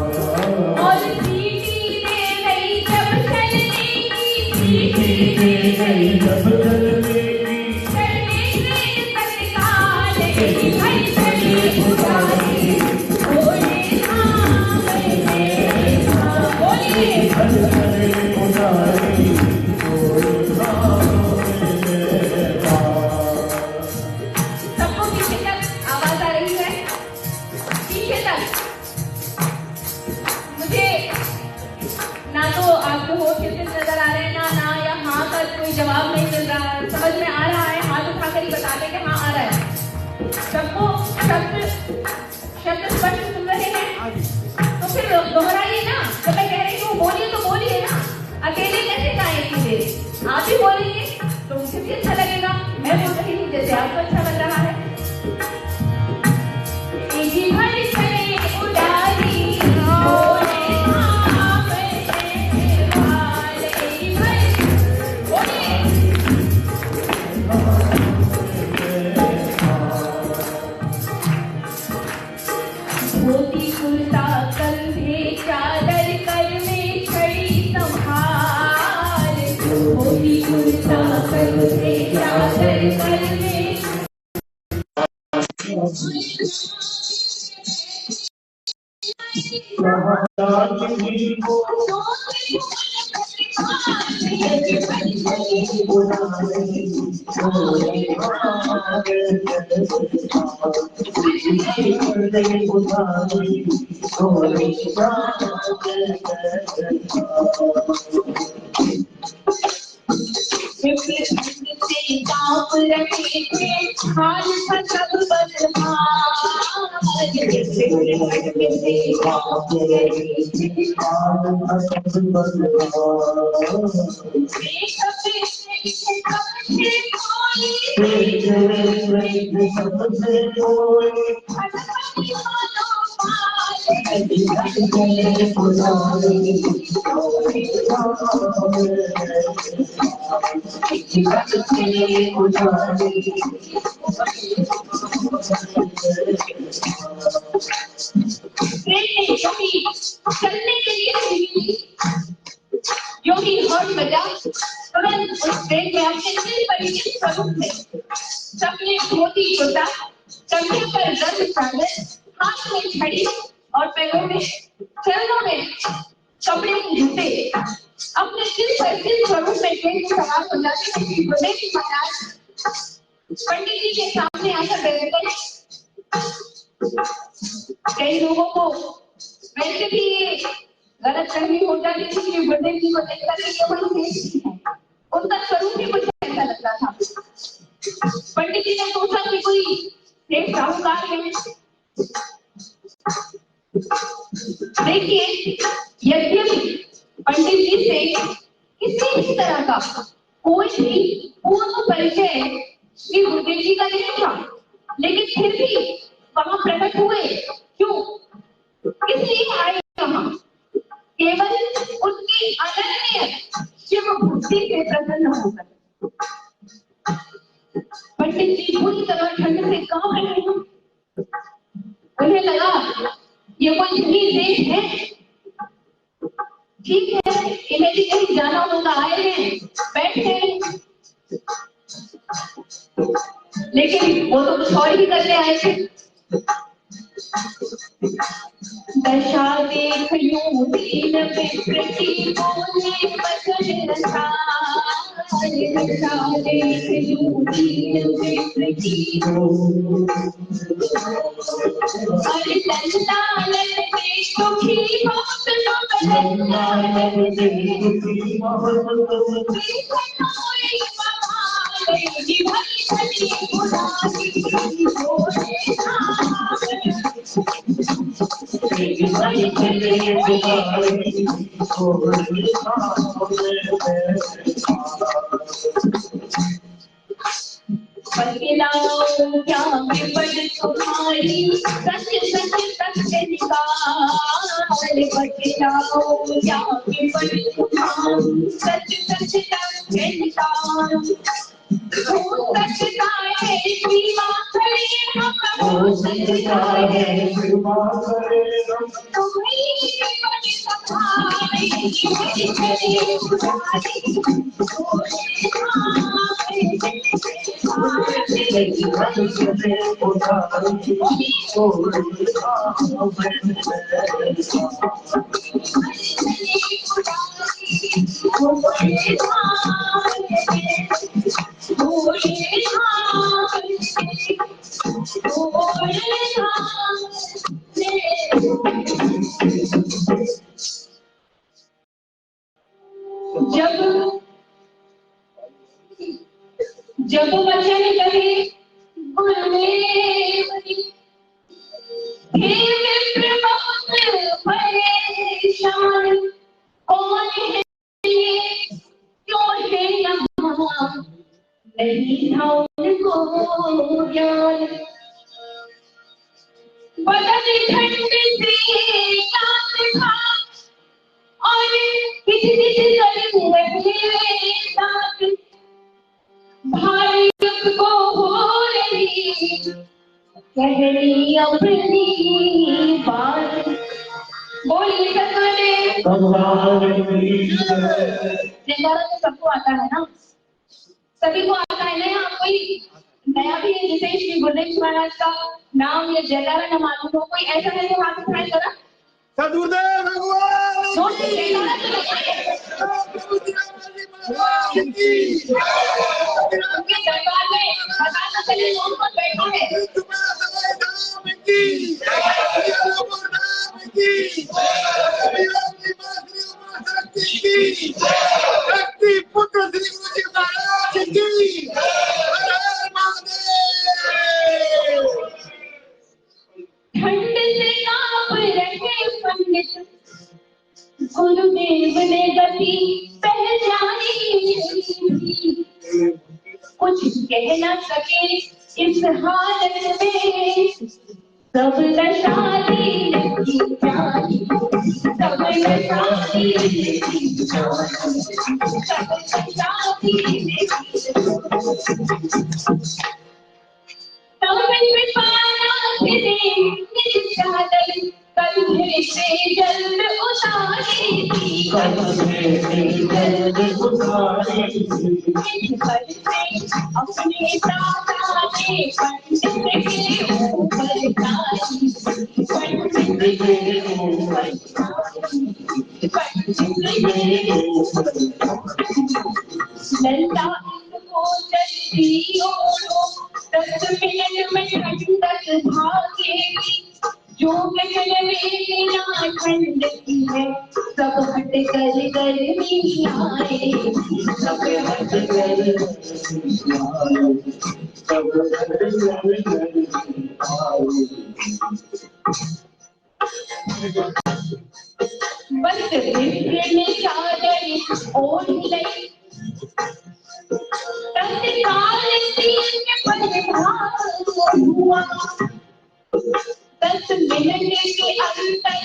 और सीटी दे गई जब चलने की सीटी दे गई जब चलने चलने से तत्काल भाई चले उठाई बोले बोलिए सबको पीछे तक आवाज आ रही है, पीछे तक। मुझे ना तो आपको होठ से नजर आ रहे हैं, ना यहाँ का कोई जवाब नहीं मिल रहा है। समझ में आ रहा है, हाथ उठाकर ही बता दें कि हाँ आ रहा है। सबको शब्द स्पष्ट सुन रहे हैं, तो फिर दोहराइए ना। जब मैं कह रही हूँ बोलिए तो बोलिए ना, अकेले कैसे गाएं सीधे। आप ही बोलेंगे तो मुझे भी अच्छा लगेगा। मैं बोल रही हूँ जैसे आपको अच्छा लग रहा है। एक भर चले उड़ारी बोले हाँ मैं वाल एक भर बोलिए धोती कुर्ता कंधे चादर कर में छड़ी संभाल धोती कुर्ता कंधे चादर कर में चलने के लिए योगी हॉट बजा तुरंत उस ट्रेन में अपने दिल परिचित स्वरूप में सबने धोती कुर्ता, कंधे पर रंग चादर, हाथ में छड़ी और पैरों में चरणों में कपड़े जूते अपने दिल परिचित स्वरूप में ट्रेन में सवार हो जाते हैं। गुरुदेव जी महाराज पंडित जी के सामने आकर बैठकर कई लोगों को वैसे भी गलत फहमी हो जाती थी कि गुरुदेव जी को देखकर ये कोई देश है, उनका स्वरूप ही मुझे ऐसा लगता था। पंडित जी ने सोचा कि कोई एक साहूकार है। देखिए, यद्यपि पंडित जी से किसी इस तरह का कोई भी पूर्ण परिचय श्री गुरुदेव जी का नहीं था, लेकिन फिर भी वहां प्रकट हुए। क्यों? किस लिए आए वहां? केवल उनकी अनन्य शिव भक्ति से प्रसन्न होकर। पंडित जी पूरी तरह ठंड से कांप रहे हैं। उन्हें लगा ये कोई झूठी देश है। ठीक है, इन्हें भी कहीं जाना होगा, आए हैं, बैठे, लेकिन वो तो कुछ और ही करने आए थे। दशा देख यूं दीन विप्रति बोले बचन रसा। दशा देख यूं दीन विप्रति अरे लल्लालन में सुखी भक्त लल्लालन में सुखी भक्त बतलाओ क्या विपद तुम्हारी सच सच सत्य निकाल। बतलाओ क्या विपद तुम्हारी सच सच सत्य निकाल। सचता है सीमा खड़े हम, सचता है सीमा खड़े हम, तुम्हें बड़ी सफाई बड़ी उठाई। जब वचन कहे गुरुदेव हे विप्र बहुत परेशान, कौन है ये क्यों है यहाँ, नहीं था उनको ज्ञान। बदन ठंड से याद था और किसी गर्म रहे साथ, भारी को हो रही कहनी अपनी बात। बोलिए सतगुरुदेव जयकारा तो सबको आता है ना, सभी को आता है ना। यहाँ कोई नया भी है जिसे श्री गुरुदेव महाराज का नाम या जयकारा न मालूम हो? कोई ऐसा है जो हाथ उठाए जरा? सतगुरुदेव भगवान उनके दरबार में पता न चले कौन कौन बैठा है। पुत्र श्री गुरु जी महाराज की ठंड से कांप रहे पंडित, गुरुदेव ने गति पहचानी, कुछ कह न सके इस हालत में, सब नशा दी जानी, सब नशा दी जानी, सब नशा दी कंधे से जल्द उतारी थी, कंधे से जल्द उतारी थी, अपने दादा ने पंडित के ऊपर डाली, पंडित के ऊपर डाली, पंडित के ऊपर लल्ला इनको जल्दी ओढ़ो, 10 मिनट में ठंडक भागेगी, जो कहने में ना ठंड की है, सब हट कर गर्मी आए, सब हट कर गर्मी आए, सब हट कर गर्मी आए। बस विप्र ने चादर ओढ़ ली, साल तीन पर हुआ 10 मिनट के अंतर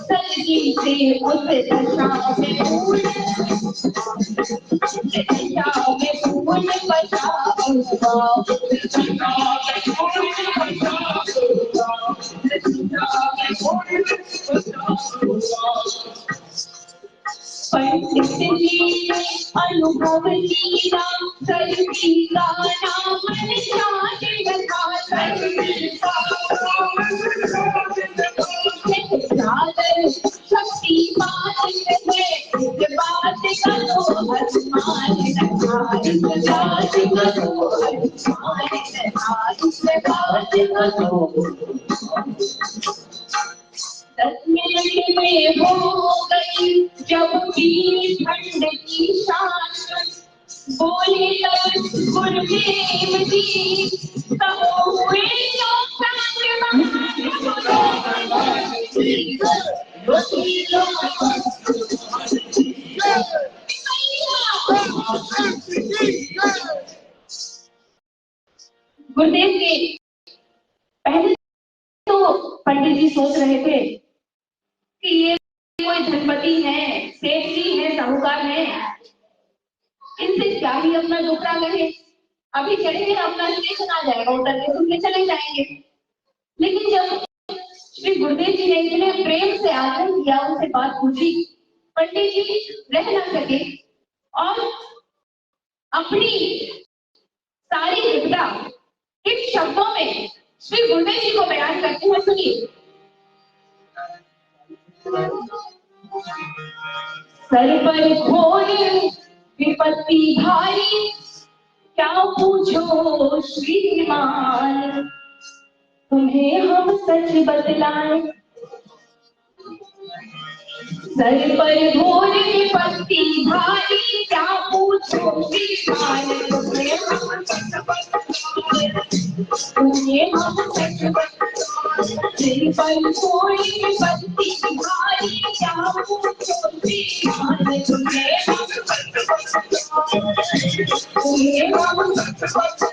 सलगी से उस दशा में फूल बचा पंडित जी ने अनुभव किया सर्दी का नाम निशान रखा सर्दी का शक्ति बात है बात का तो हनुमान बात का तो हनुमान 10 मिनट में हो गई जब भी ठंड की शान बोले गुरुदेव जी तब हुए गुरुदेव के पहले तो पंडित जी सोच रहे थे कि ये कोई धनपति है, सेठ जी है, साहूकार है, इनसे क्या ही अपना दुखड़ा कहे, अभी चढ़ेंगे अपना स्टेशन आ जाएगा, उतर के सुन के चले जाएंगे। लेकिन जब श्री गुरुदेव जी ने इतने प्रेम से आग्रह किया, उनसे बात पूछी, पंडित जी रह न सके और अपनी सारी विपदा इन शब्दों में श्री गुरुदेव जी को बयान करते हुए सुनिए। सर पर घोर विपत्ति भारी क्या पूछो श्रीमान, तुम्हें हम सच बतलाएं। सर पर घोर विपत्ति भारी क्या पूछो श्रीमान, तुम्हें हम सच बतलाएं। सर पर घोर विपत्ति भारी क्या पूछो श्रीमान, तुम्हें हम सच बतलाएं।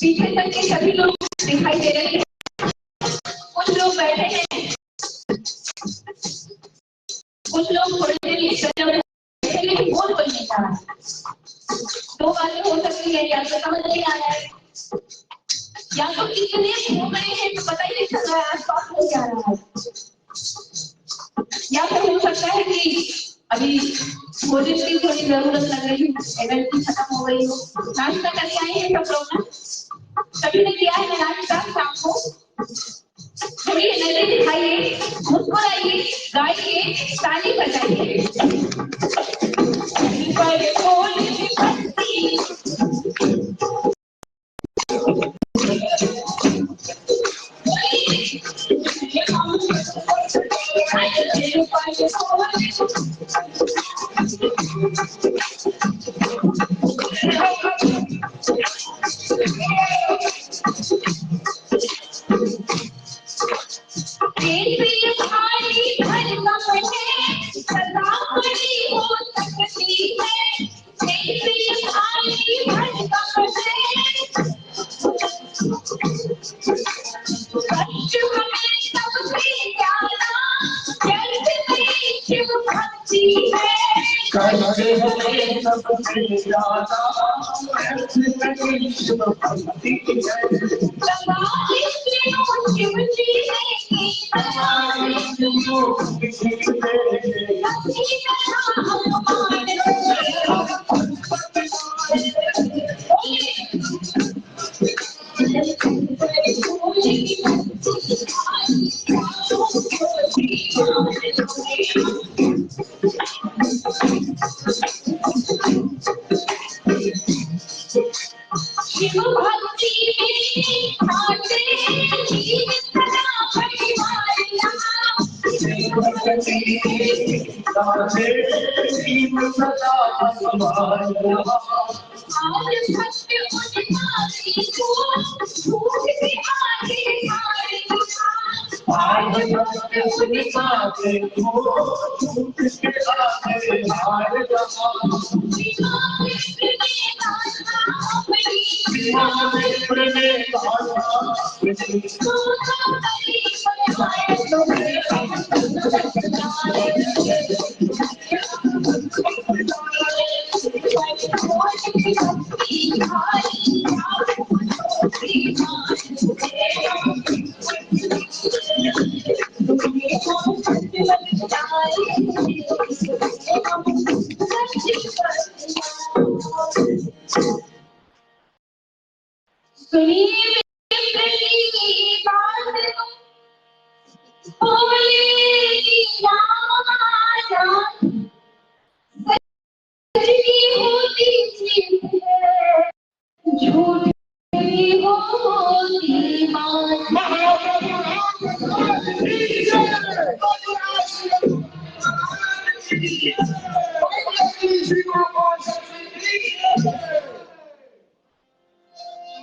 पीछे तक के सभी लोग दिखाई दे रहे हैं, कुछ लोग बैठे हैं, कुछ लोग थोड़ी देर लेकिन बोल कोई नहीं पा रहा। दो बातें हो सकती है, या तो समझ नहीं आ रहा है, या तो इतने घूम रहे हैं तो पता ही नहीं चल रहा है आसपास हो क्या रहा है, या फिर हो सकता है कि अभी भोजन की थोड़ी जरूरत लग रही है, एनर्जी खत्म हो गई हो। नाश्ता करके आए हैं सब लोग ना, सभी ने किया है नाश्ता शाम को। थोड़ी एनर्जी दिखाइए, मुस्कुराइए, गाइए, ताली बजाइए।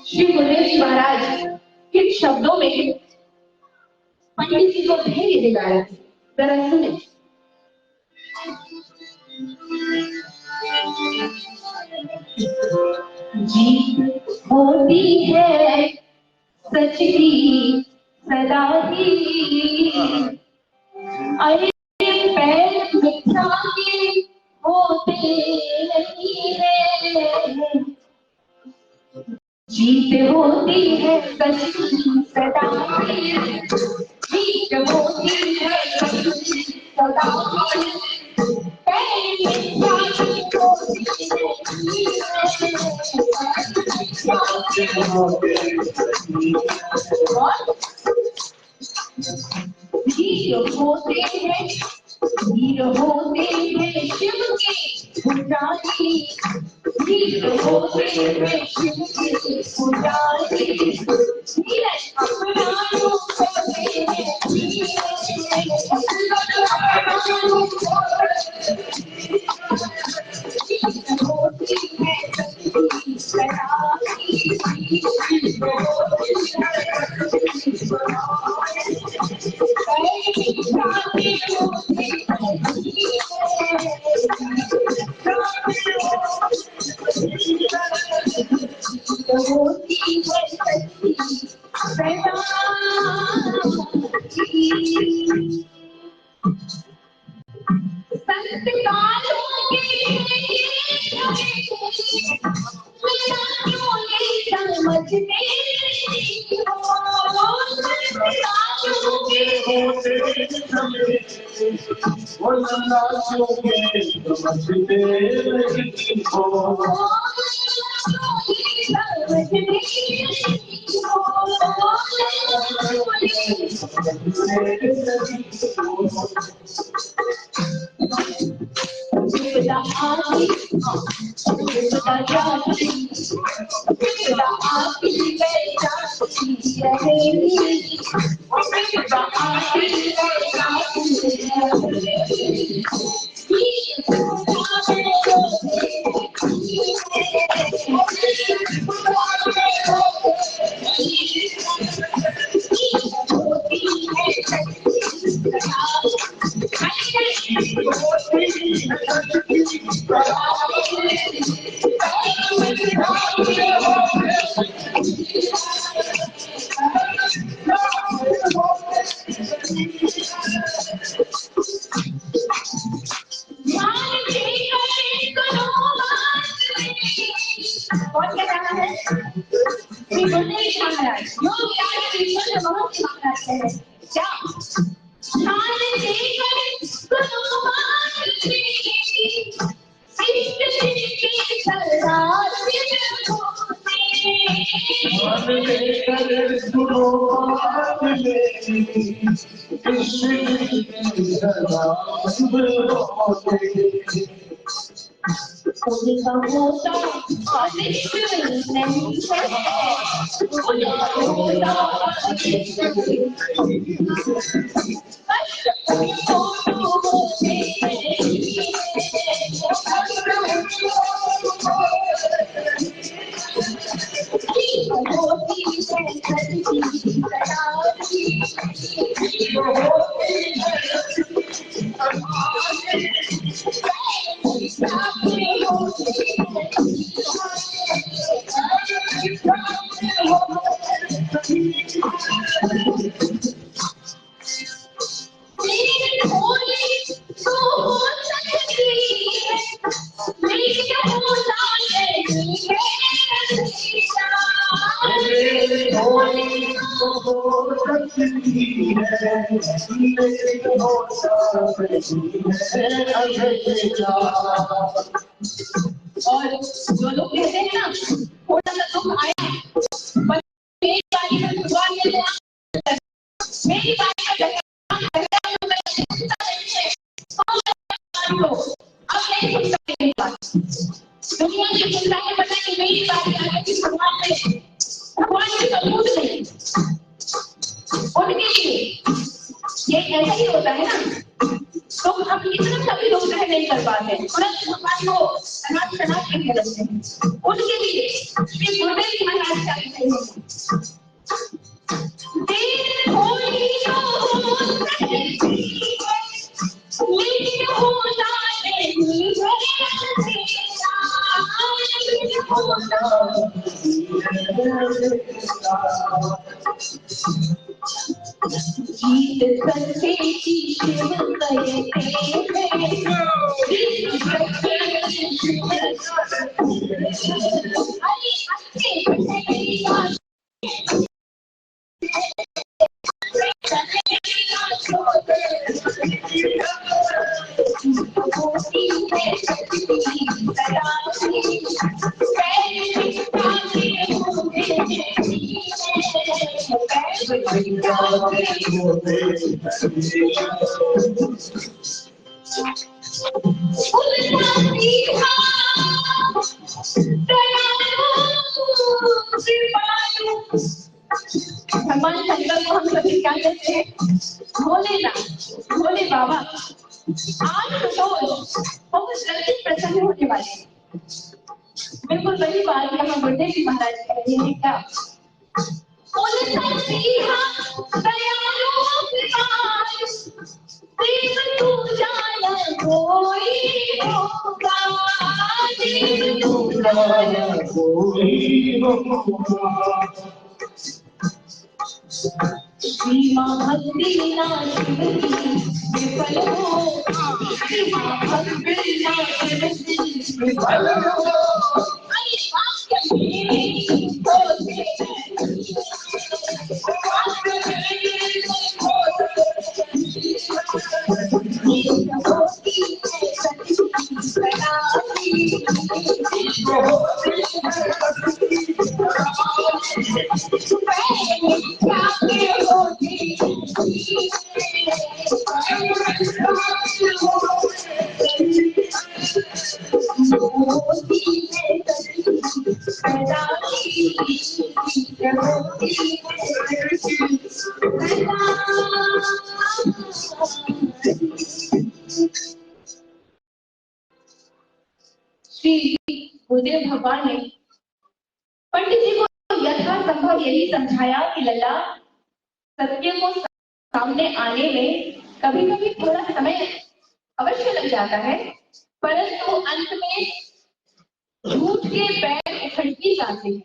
श्री गुरुदेव जी महाराज किन शब्दों में पंडित जी को धैर्य दिलाया, जरा सुने। जीत होती है सच की सदा ही, अरे पैर मिठा के होते नहीं है। जीत होती है सच की सदा ही, जीत होती है सच की सदा ही, पैर मिठा के होते नहीं है। वीर होते हैं शिव के पुजारी, वीर होते हैं शिव के पुजारी, वीर अपना रूप करते हैं, और जो लोग कहते हैं ना थोड़ा सा दुख आया पर मेरी बारी में भगवान ने मेरी बारी में अब नहीं सुन सकते मेरी बात। दुनिया की चिंता है पता कि मेरी बारी आ गई भगवान की सबूत नहीं उनके लिए ये ऐसा ही होता है ना। तो हम इतना सभी लोग सह नहीं कर पाते तुरंत भगवान को अनाथ के रखते हैं। उनके लिए श्री गुरुदेव जी महाराज का लेकिन होता नहीं है गीत सच्चे की शिव कहते हैं, गीत सच्चे की शिव अरे अच्छे भगवान शंकर को हम सभी क्या कहते हैं? भोलेनाथ, भोले बाबा। आज रोज बहुत जल्दी प्रसन्न होने वाले हैं। बिल्कुल वही बात यहाँ बुढ़े जी महाराज कह रहे हैं क्या? भोलेनाथ दयालु कृपालु, देव तू जाना कोई होगा, देव तू जाना कोई होगा। श्री महाभक्ति नाथ विफल हो, श्री महाभक्ति नाथ विफल हो, अरे वाक्य में होते श्री गुरुदेव भगवान ने पंडित जी को यथासंभव यही समझाया कि लल्ला, सत्य को सामने आने में कभी कभी थोड़ा समय अवश्य लग जाता है, परंतु अंत में झूठ के पैर उखड़ ही जाते हैं,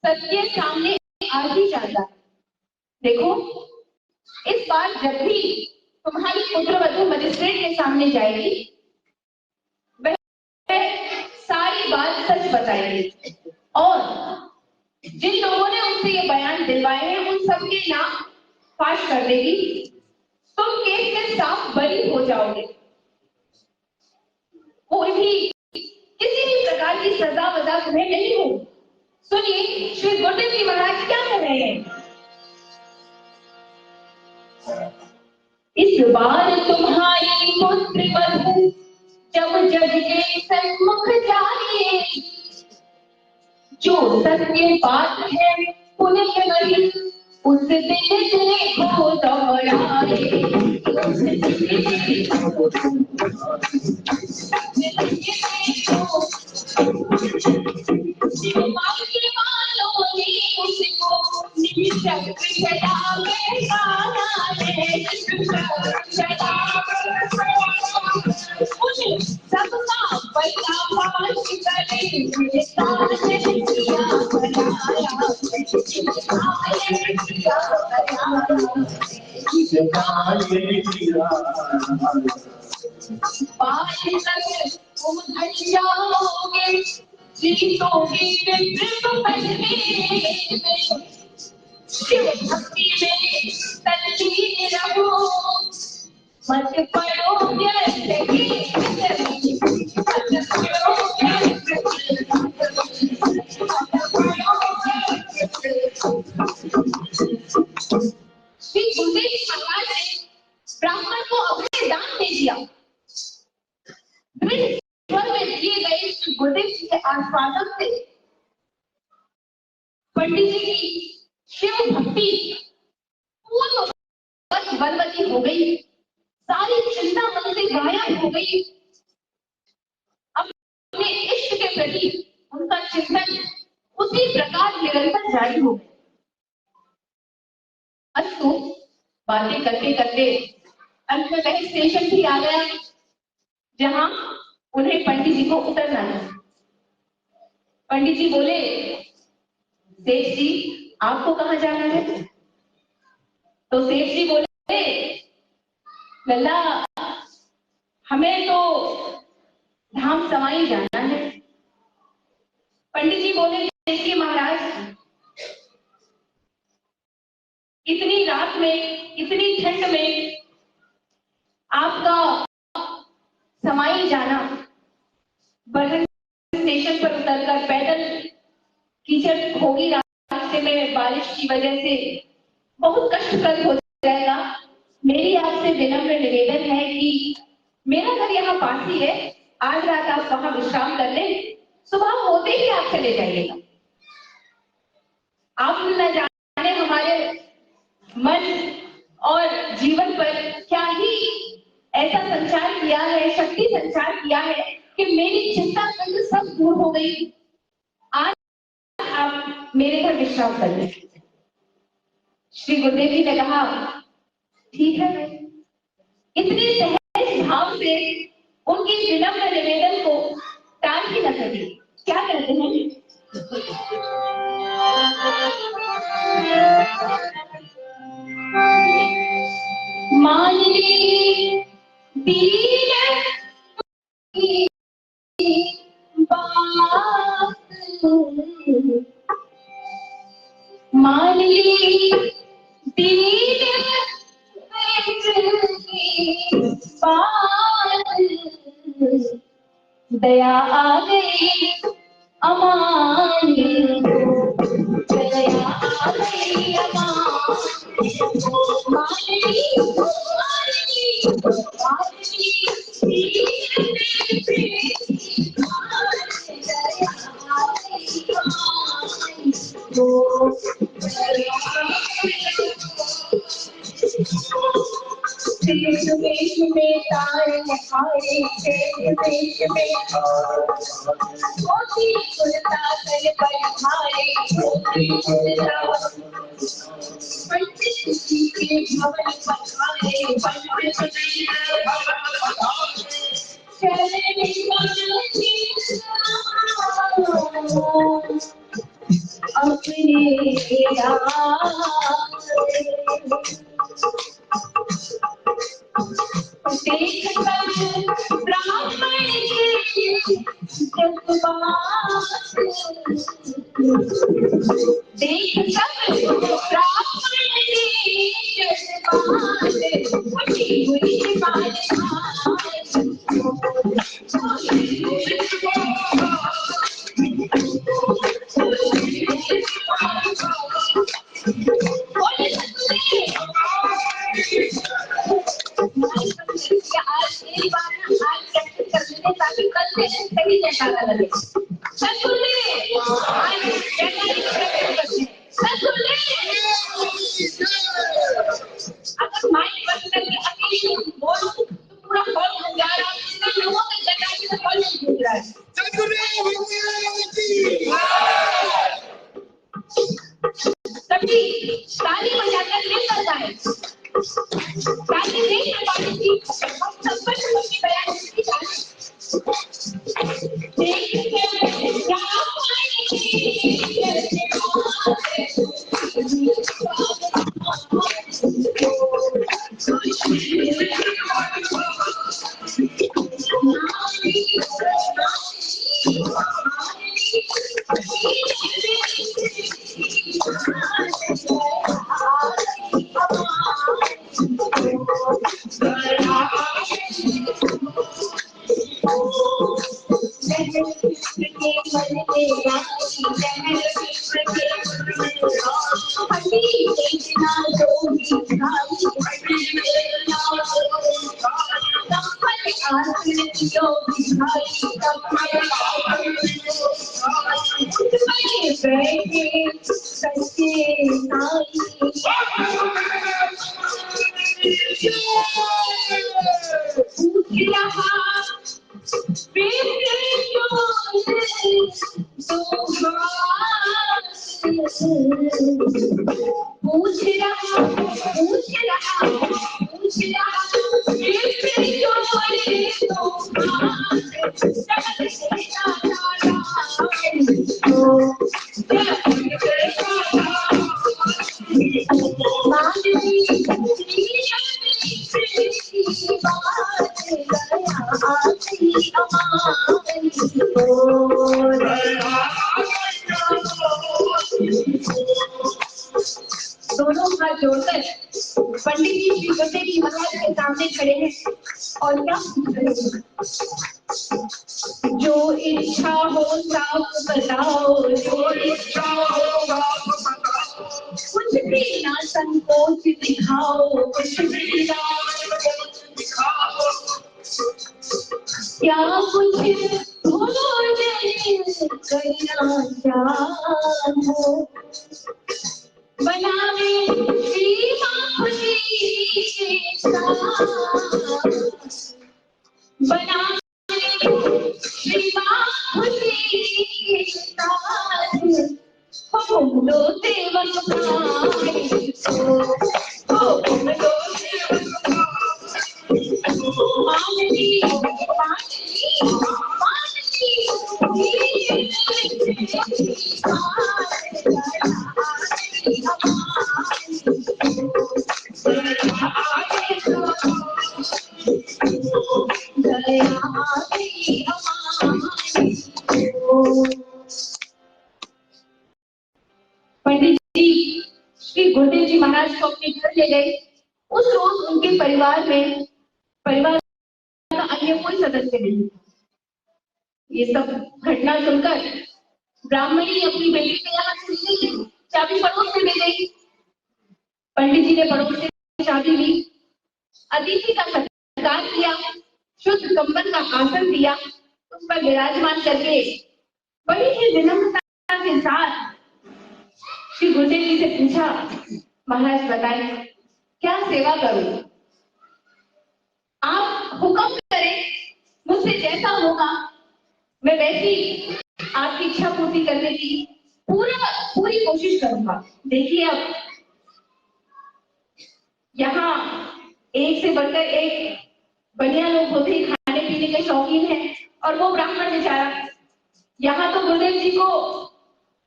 सत्य सामने आ ही जाता है। देखो, इस बार जब भी तुम्हारी पुत्रवधू मजिस्ट्रेट के सामने जाएगी, वह सारी बात सच बताएगी और जिन लोगों ने उनसे ये बयान दिलवाए हैं उन सबके नाम फाश कर देगी। तुम केस में साफ बरी हो जाओगे, कोई भी किसी भी प्रकार की सजा वजा तुम्हें नहीं हो। सुनिए श्री गुरुदेव जी महाराज क्या कह रहे हैं। इस बार तुम्हारी पुत्र वधू जब जज के सन्मुख जाएगी, जो सत्य बात है पुण्य वही उस दिन देखो दोहराए, उस दिन देखो के वालों ने उसको निशक चला में गाना है, सबका बड़ा पास करे तुम जाओगे, जीतोगे शिव भक्ति में तल्लीन रहो, मत पड़ो श्री गुरुदेव महाराज ने ब्राह्मण को अपने दान दे दिया। स्वर में दिए गए श्री गुरुदेव जी के आशीर्वाद से पंडित जी की शिव भक्ति पूर्ण बलवती हो गई, सारी चिंता मन से गायब हो गई। अपने इष्ट के प्रति उनका चिंतन उसी प्रकार निरंतर जारी हो गया। अस्तु, बातें करते करते अंत में वह स्टेशन भी आ गया जहां उन्हें पंडित जी को उतरना है। पंडित जी बोले, सेठ जी आपको कहाँ जाना है? तो सेठ जी बोले, लल्ला हमें तो धाम समाई जाना है। पंडित जी बोले, देखिए महाराज, इतनी रात में, इतनी ठंड में आपका समाई जाना, बरहन स्टेशन पर उतरकर पैदल कीचड़ होगी रास्ते में बारिश की वजह से, बहुत कष्टप्रद हो जाएगा। मेरी आपसे विनम्र निवेदन है कि मेरा घर यहाँ पास ही है, आज रात आप वहां विश्राम कर लें, सुबह होते ही आप चले जाइएगा। आप न जाने हमारे मन और जीवन पर क्या ही ऐसा संचार किया है, शक्ति संचार किया है कि मेरी चिंता सब दूर हो गई। आज आप मेरे घर विश्राम कर लें। श्री गुरुदेव जी ने कहा, ठीक है। इतनी सहज भाव से उनकी विनम्र निवेदन को टाल ही न सके। क्या कहते हैं, मान ली दीन की बात, मान ली दीन की बात, दया आ गई अमानी, दया आ गई अमानी, मानी देश में तारे आए, देश में मोती सुनता कर बैठाए, मोती सुनता पंडित जी के भवन पधारे, पंडित जी के भवन पधारे, चले अपने ब्राह्मण देख सब ब्राह्मण ताकि कल से सही जैसा लगे। अगर माइक बंद करके अकेले बोलो तो पूरा हॉल हो जा रहा है, लोगों के जगह से हॉल नहीं घूम रहा है। सभी ताली बजाकर मिलकर जाए, ताकि नहीं पानी की हम सब पर सबकी बयान की जाए। दोनों हाथ जोड़कर पंडित जी श्री गुरुदेव महाराज के सामने खड़े हैं और क्या पूछ रहे हैं? जो इच्छा हो साफ बताओ, जो इच्छा हो साफ बताओ, कुछ भी ना संकोच दिखाओ, कुछ भी ना संकोच दिखाओ, क्या कुछ भोजन करना चाहो, बनावे श्री माँ खुशी बनावे श्री माँ खुशी दो सेवक दो पंडित जी श्री गुरुदेव जी महाराज को अपने घर ले गए। उस रोज उनके परिवार का अन्य कोई सदस्य नहीं। ये सब घटना सुनकर ब्राह्मणी अपनी बेटी के यहाँ चली गई, चाबी पड़ोस में ले गई। पंडित जी ने पड़ोस से चाबी ली, अतिथि का सत्कार किया, शुद्ध कंबल का आसन दिया, उस पर विराजमान करके बड़ी ही विनम्रता के साथ श्री गुरुदेव जी से पूछा, महाराज बताएं क्या सेवा करूं? आप हुक्म करें, मुझसे जैसा होगा मैं वैसी आपकी इच्छा पूर्ति करने की पूरी कोशिश करूंगा। देखिए अब यहाँ एक से बढ़कर एक बढ़िया लोग होते ही खाने पीने के शौकीन हैं, और वो ब्राह्मण बेचारा, यहाँ तो गुरुदेव जी को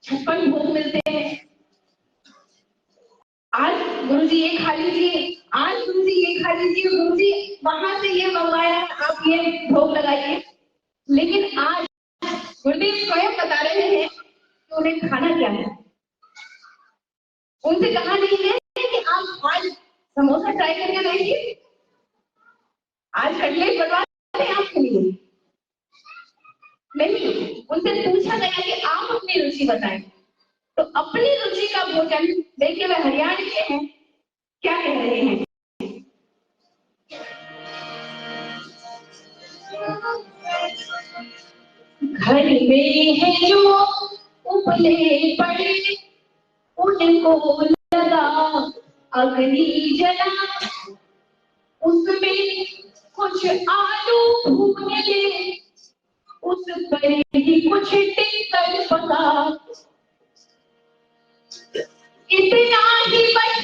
56 भोग मिलते हैं। आज गुरुजी ये खा लीजिए, आज गुरुजी ये खा लीजिए, गुरुजी वहां से ये मंगवाया, आप ये भोग लगाइए। लेकिन आज गुरुदेव स्वयं बता रहे हैं कि उन्हें खाना क्या है। उनसे कहा नहीं है कि आप आज समोसा ट्राई करके देखिए, आज कटलेट बनवा दें आपके लिए। नहीं, उनसे पूछा गया कि आप अपनी रुचि बताएं। तो अपनी रुचि का भोजन देखिए, वह हरियाणा के हैं, क्या कह रहे हैं? घर में है जो उपले पड़े, उनको लगा अग्नि जला, उसमें कुछ आलू भून ले, उस पर ही कुछ टिक्कर पका, इतना ही बस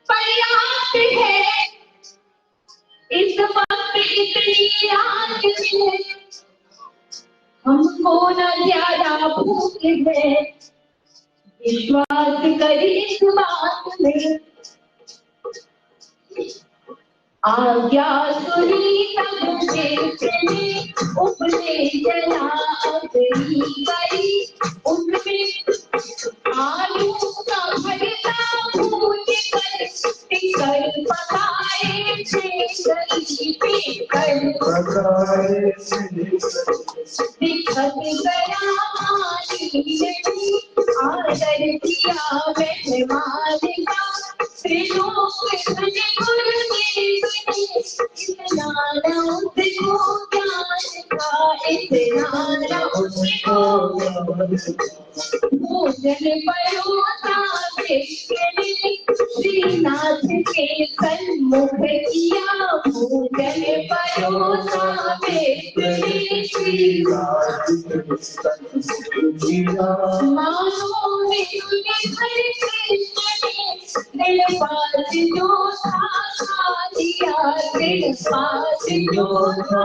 पर्याप्त है, इस वक्त इतनी आग है, हमको न ज्यादा भूख है, विश्वास कर इस बात में। आज्ञा सुनी तब से उपले जला अग्नि करी, उसमें आलू का भरता भून कर टिक्कर पकाए थे, दिखत गया आदर किया मेहमान का, त्रिलोक इतना उसको ज्ञान था, इतना उसको भोजन परोसा श्रीनाथ के सन्मुख किया, भोजन परोसा मानो में हर दिल पास जो था खा दिया, दिल पास जो था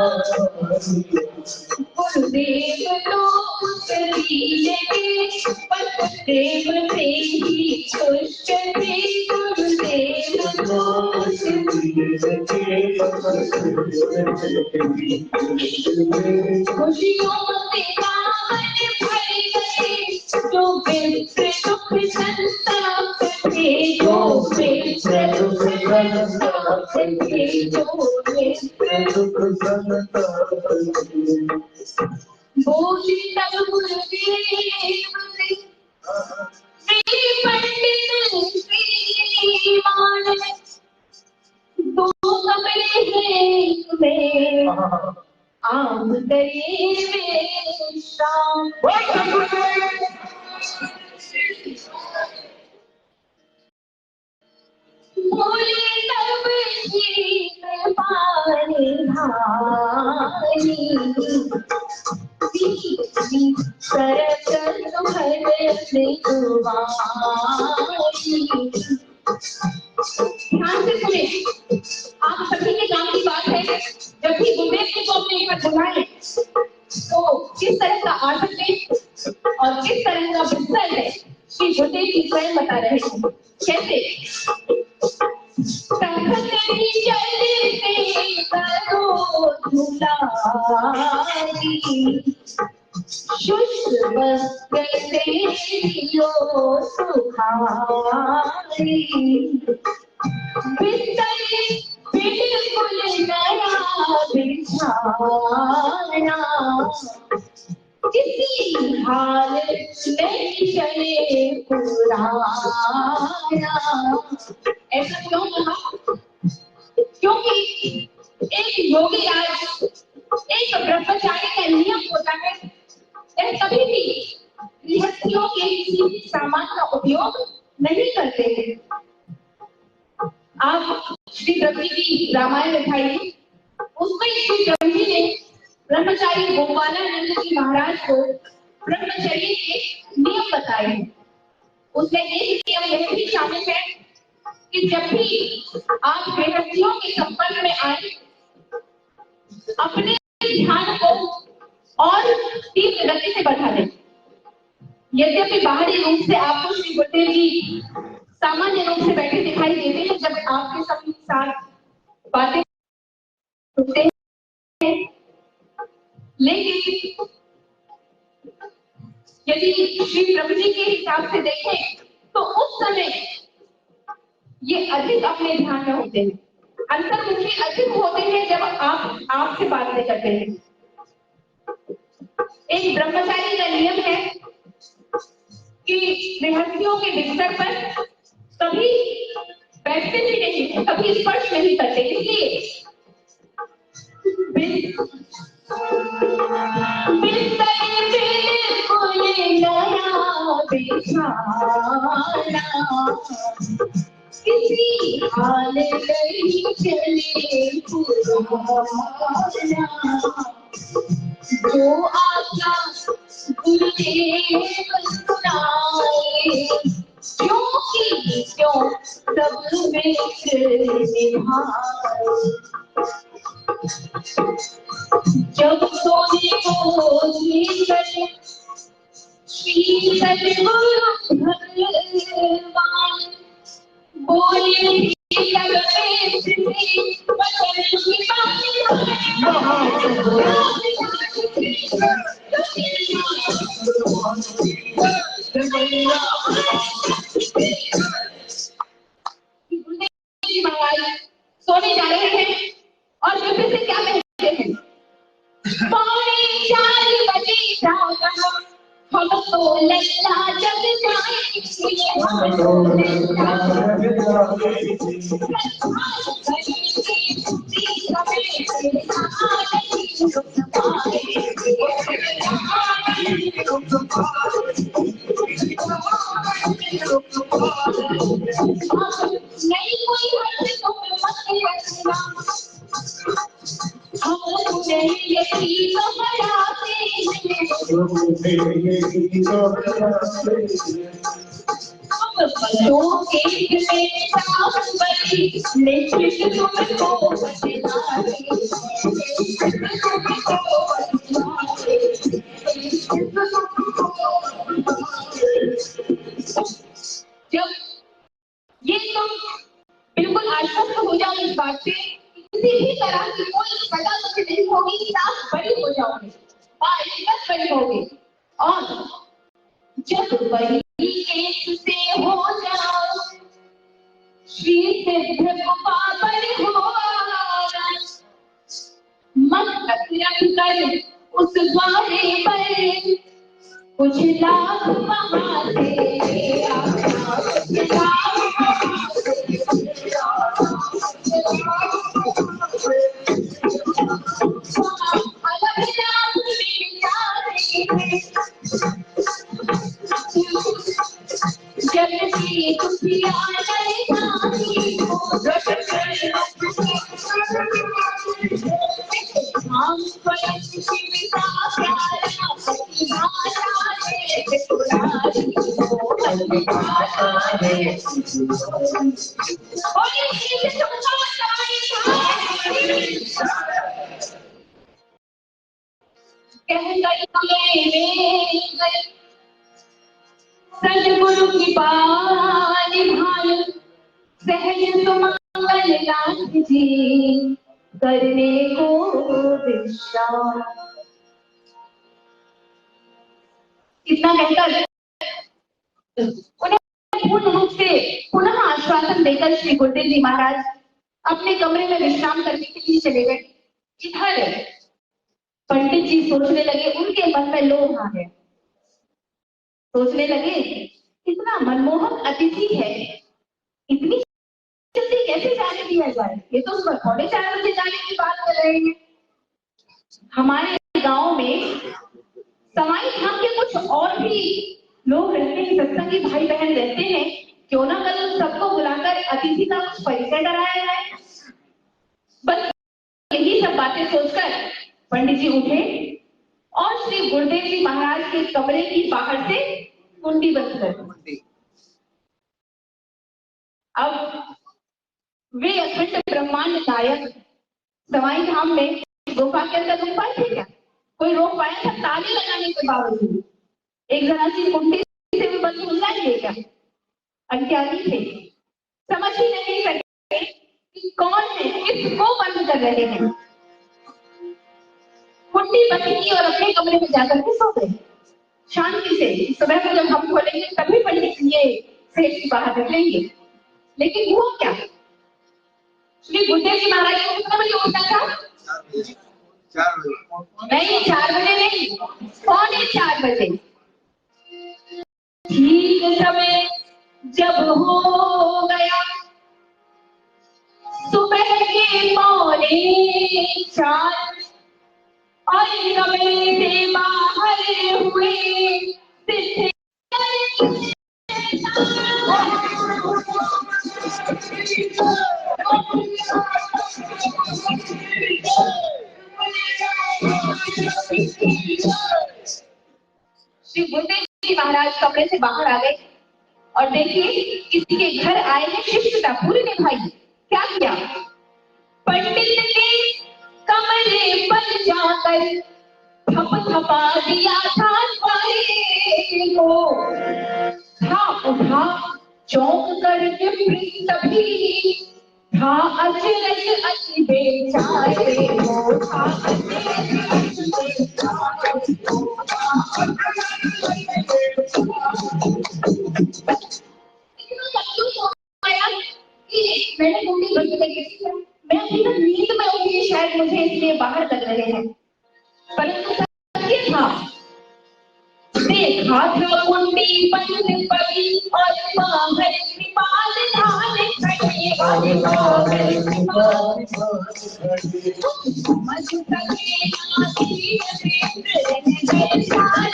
गुरुदेव तो कबीले के प्रेम से ही खुश थे गुरुदेव खुशियों से दामन भर गए जो विप्र दुख संताप थे जो विप्र दुख संताप थे जो विप्र दुख संताप बोले तब गुरुदेव ने श्री पंडित श्रीमान दो कमरे हैं में आम गए वे शाम बोले तब जी पानी भारी सरकत भर से दुआरी ध्यान से सुने आप सभी के काम की बात है जब भी गुरुदेव जी को अपने घर बुलाए तो किस तरह का आसन है और किस तरह का बिस्तर है श्री गुरुदेव जी स्वयं बता रहे हैं कैसे संघर्ष चलते करो धुलाई शुष्क वस्त्र से लियो सुखारी बिस्तर बिल्कुल नया बिछाना किसी हाल नहीं चले पुराना ऐसा क्यों कहा क्योंकि एक योगी राज एक ब्रह्मचारी का नियम होता है कभी भी गृहस्थियों के किसी सामान का उपयोग नहीं करते हैं आप श्री ब्रह्मी की रामायण उठाइए उसमें श्री ब्रह्मी ने ब्रह्मचारी गोपालानंद जी महाराज को ब्रह्मचर्य के नियम बताए हैं उसमें एक नियम यह भी शामिल है कि जब भी आप गृहस्थियों के संपर्क में आए अपने ध्यान को और तीव्र गति से बढ़ा लें यद्यपि बाहरी रूप से आपको श्री गुरुदेव जी सामान्य रूप से बैठे दिखाई देते हैं जब आपके सभी साथ बातें सुनते हैं लेकिन यदि श्री प्रभु जी के हिसाब से देखें तो उस समय ये अधिक अपने ध्यान में होते हैं अंतर्मुखी अधिक होते हैं जब आप आपसे बात नहीं करते हैं एक ब्रह्मचारी का नियम है कि गृहस्थियों के बिस्तर पर कभी बैठते भी नहीं कभी स्पर्श नहीं करते इसलिए किसी हाल नहीं चले पुराना जो आज्ञा गुरुदेव सुनाए क्योंकि क्यों सब मित्र निभाए जब सोने को शीतल शीतल गुरु भगवान बोले सोने जा रहे हैं और फिर से क्या कहते हैं 4:30 बजे जागा हम तो लल्ला जग जाएंगे हम तो लल्ला जग नहीं कोई हद तुम मत रखना हम नहीं यही तो हराते बच्चों के में साफ बड़ी लेकिन तुमको बदलाए जब ये तुम बिल्कुल आश्वस्त हो जाओ इस बात से कि किसी भी तरह की कोई घटना मुझे नहीं होगी कि आप बड़ी हो जाओगे, बस बड़ी होगी। और जब बड़ी केस से हो जाओ श्री सिद्ध पावन हो, मन रख कर उस द्वारे पर कुछ लाख वहां से सतगुरु की पानी भान सहज सुमंगल नाथ जी करने को विश्राम। इतना कहकर उन्हें पूर्ण रूप से पुनः आश्वासन देकर श्री गुरुदेव जी महाराज अपने कमरे में विश्राम करने के लिए चले गए। इधर पंडित जी सोचने लगे, उनके मन में लोभ आ गया। सोचने लगे इतना मनमोहक अतिथि है, इतनी जल्दी कैसे जाने दिया जाए? ये तो सुबह 4:30 बजे जाने की बात कर रहे हैं। हमारे गांव में सवाई धाम के कुछ और भी लोग रहते हैं, सत्संगी भाई बहन रहते हैं, क्यों ना कल उन सबको बुलाकर अतिथि का कुछ परिचय कराया जाए। बस यही सब बातें सोचकर पंडित जी उठे और श्री गुरुदेव जी महाराज के कमरे की बाहर से कुंडी बंद कर दी। अब वे अखंड ब्रह्मांड नायक सवाई धाम में गुफा के अंदर रुक पाए थे क्या? कोई रोक पाया था? ताले लगाने के बावजूद एक जरा सी कुंडी से भी बंद हो जाएंगे क्या? अज्ञानी थे, समझ ही नहीं सके कि कौन है, किसको बंद कर रहे हैं। कुंडी बंद की और अपने कमरे में जाकर के सो गए शांति से। सुबह को जब हम खोलेंगे तभी पंडित ये सेठ की बाहर निकलेंगे। लेकिन हुआ क्या? श्री गुरुदेव जी महाराज को कितने बजे उठना था? 4 बजे नहीं, 4 बजे नहीं, 3:45 बजे। ठीक समय जब हो गया सुबह के 3:45 और कमरे से बाहर हुए सिद्ध श्री गुरुदेव जी महाराज कमरे से बाहर आ गए और देखिए किसी के घर आए हैं, शिष्टता पूरी निभाई। क्या किया? पंडित के कमरे पर जाकर थपथपा दिया था द्वारे को, था उठा चौंक करके तभी था अचरज अति बेचारे को, था मैंने कुंडी बंद करके मैं अभी तक नींद में उठी, शायद मुझे इसलिए बाहर लग रहे हैं। परंतु सत्य था, देखा था कुंडी बंद पड़ी और बाहर कृपाल धान खड़ी, और बाहर कृपाल समझ सके नाती रहने सारे अनुमान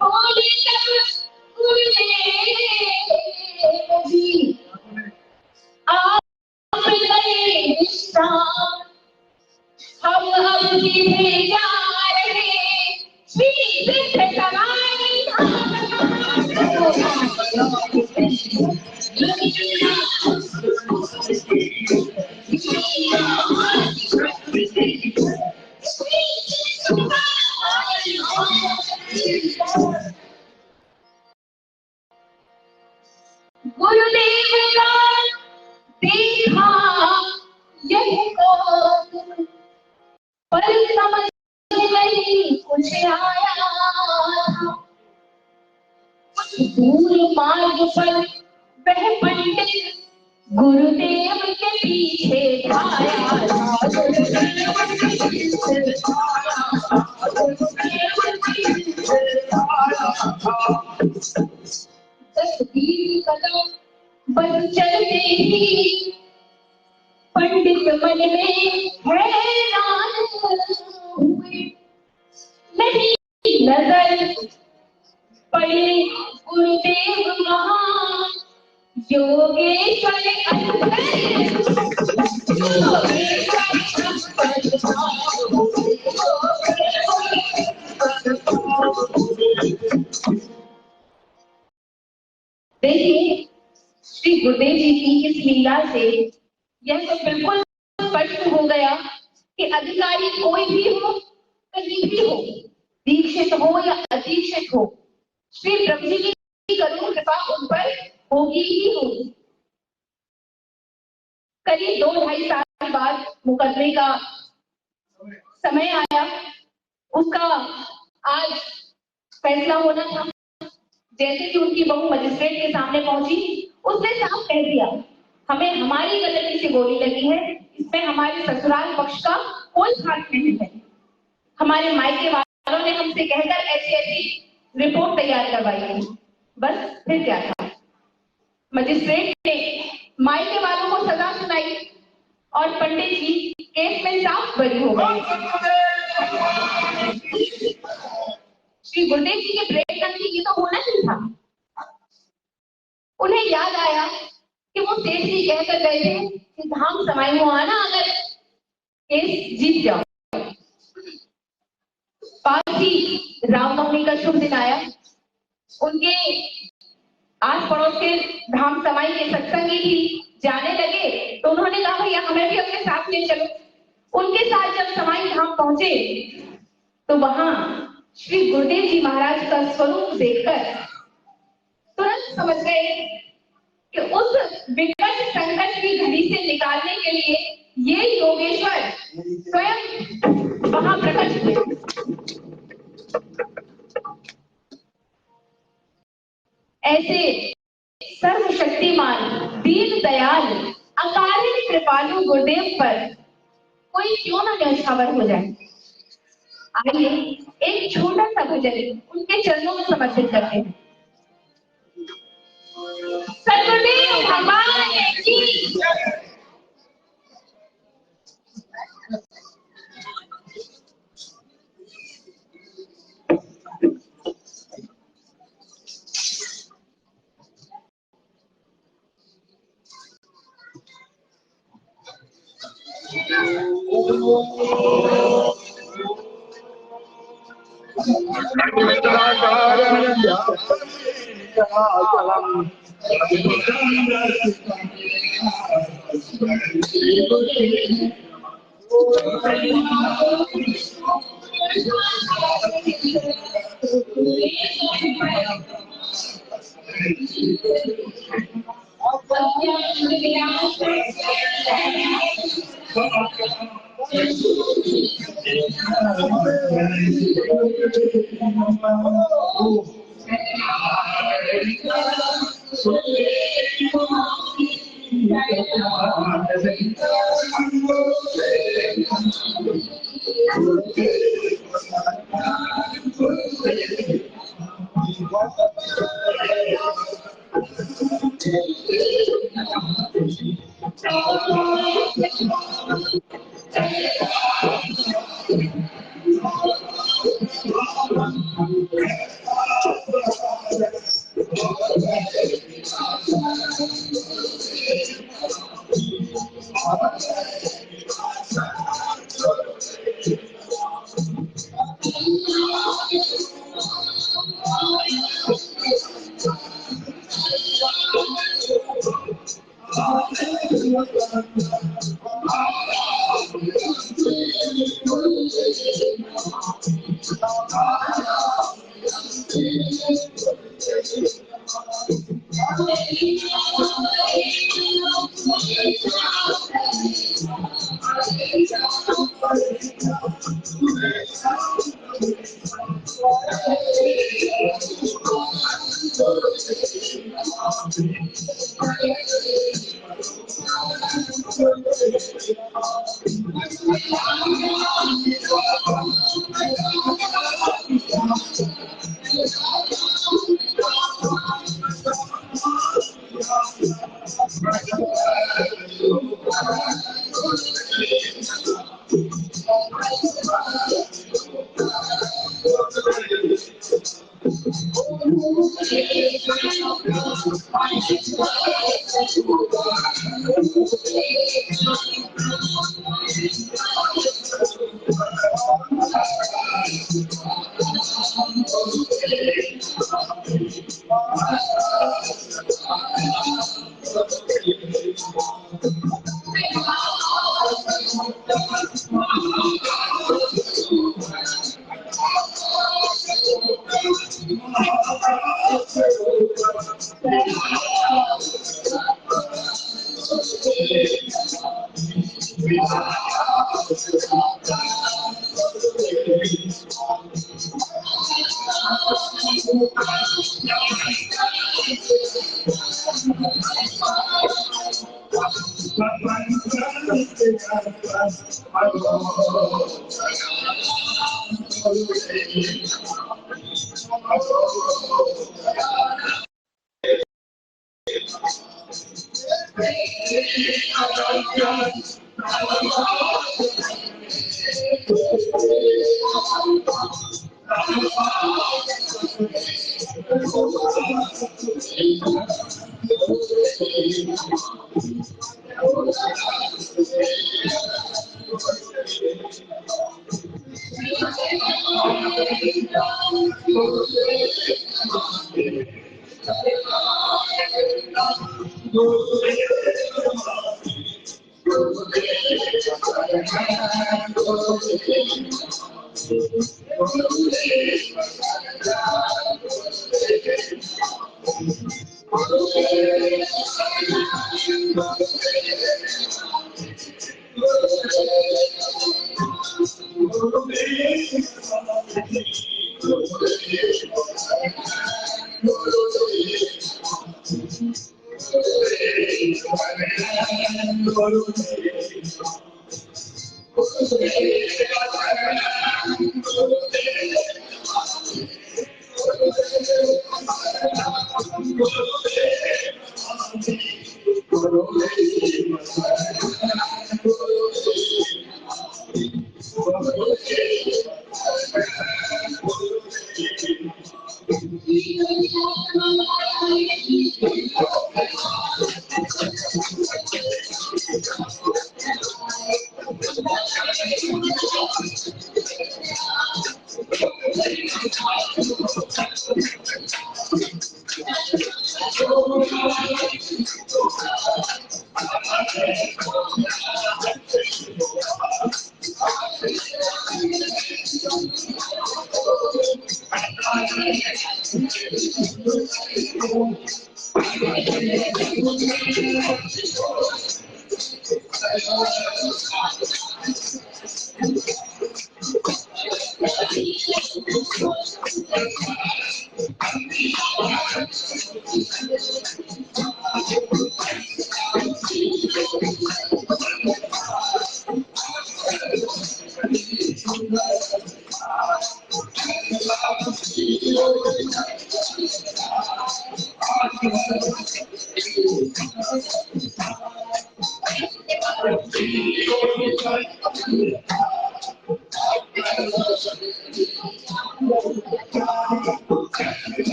बोले गुरुदेव जी आप गए विश्राम, हम अब सीधे जा रहे श्री सिद्ध सवाई धाम। देखा यह कौन, पर समझ नहीं कुछ आया था। दूर मार्ग पर वह पंडित गुरुदेव के पीछे छाया था। तस्वीर कदम बस चलते ही पंडित मन में हैरान हुए। नहीं नजर पड़े गुरुदेव महान योगेश्वर देखिए, श्री गुरुदेव जी की इस लीला से यह तो बिल्कुल स्पष्ट हो गया कि अधिकारी कोई भी हो, कहीं भी हो, दीक्षित हो या अदीक्षित हो, श्री प्रभु जी की करुण कृपा उन पर होगी ही होगी। करीब 2-2.5 साल बाद मुकदमे का समय आया, उसका आज फैसला होना था। जैसे कि उनकी बहू मजिस्ट्रेट के सामने पहुंची, उसने साफ कह दिया, हमें हमारी गलती से गोली लगी है, इसमें हमारे ससुराल पक्ष का कोई हाथ नहीं है। हमारे मायके वालों ने हमसे कहकर ऐसी रिपोर्ट तैयार करवाई है। बस फिर क्या था, मजिस्ट्रेट ने मायके वालों को सजा सुनाई और पंडित जी केस में साफ बरी हो गए। श्री गुरुदेव जी के ब्रेक करके ये तो होना ही था। उन्हें याद आया कि वो सेठ जी कहकर गए थे कि धाम समाई हो आना अगर केस जीत जाओ। पास ही रामनवमी का शुभ दिन आया। उनके आस पड़ोस के धाम समाई के सत्संगी भी जाने लगे, तो उन्होंने कहा भैया हमें भी अपने साथ ले चलो। उनके साथ जब समाई धाम पहुंचे तो वहां श्री गुरुदेव जी महाराज का स्वरूप देखकर तुरंत समझ गए कि उस विकट संकट की घड़ी से निकालने के लिए ये योगेश्वर स्वयं वहां प्रकट हुए। ऐसे सर्वशक्तिमान दीन दयाल अकारण कृपालु गुरुदेव पर कोई क्यों ना न्यौछावर हो जाए। आइए एक छोटा सा भजन उनके चरणों में समर्पित करते हैं। सतगुरुदेव भगवान की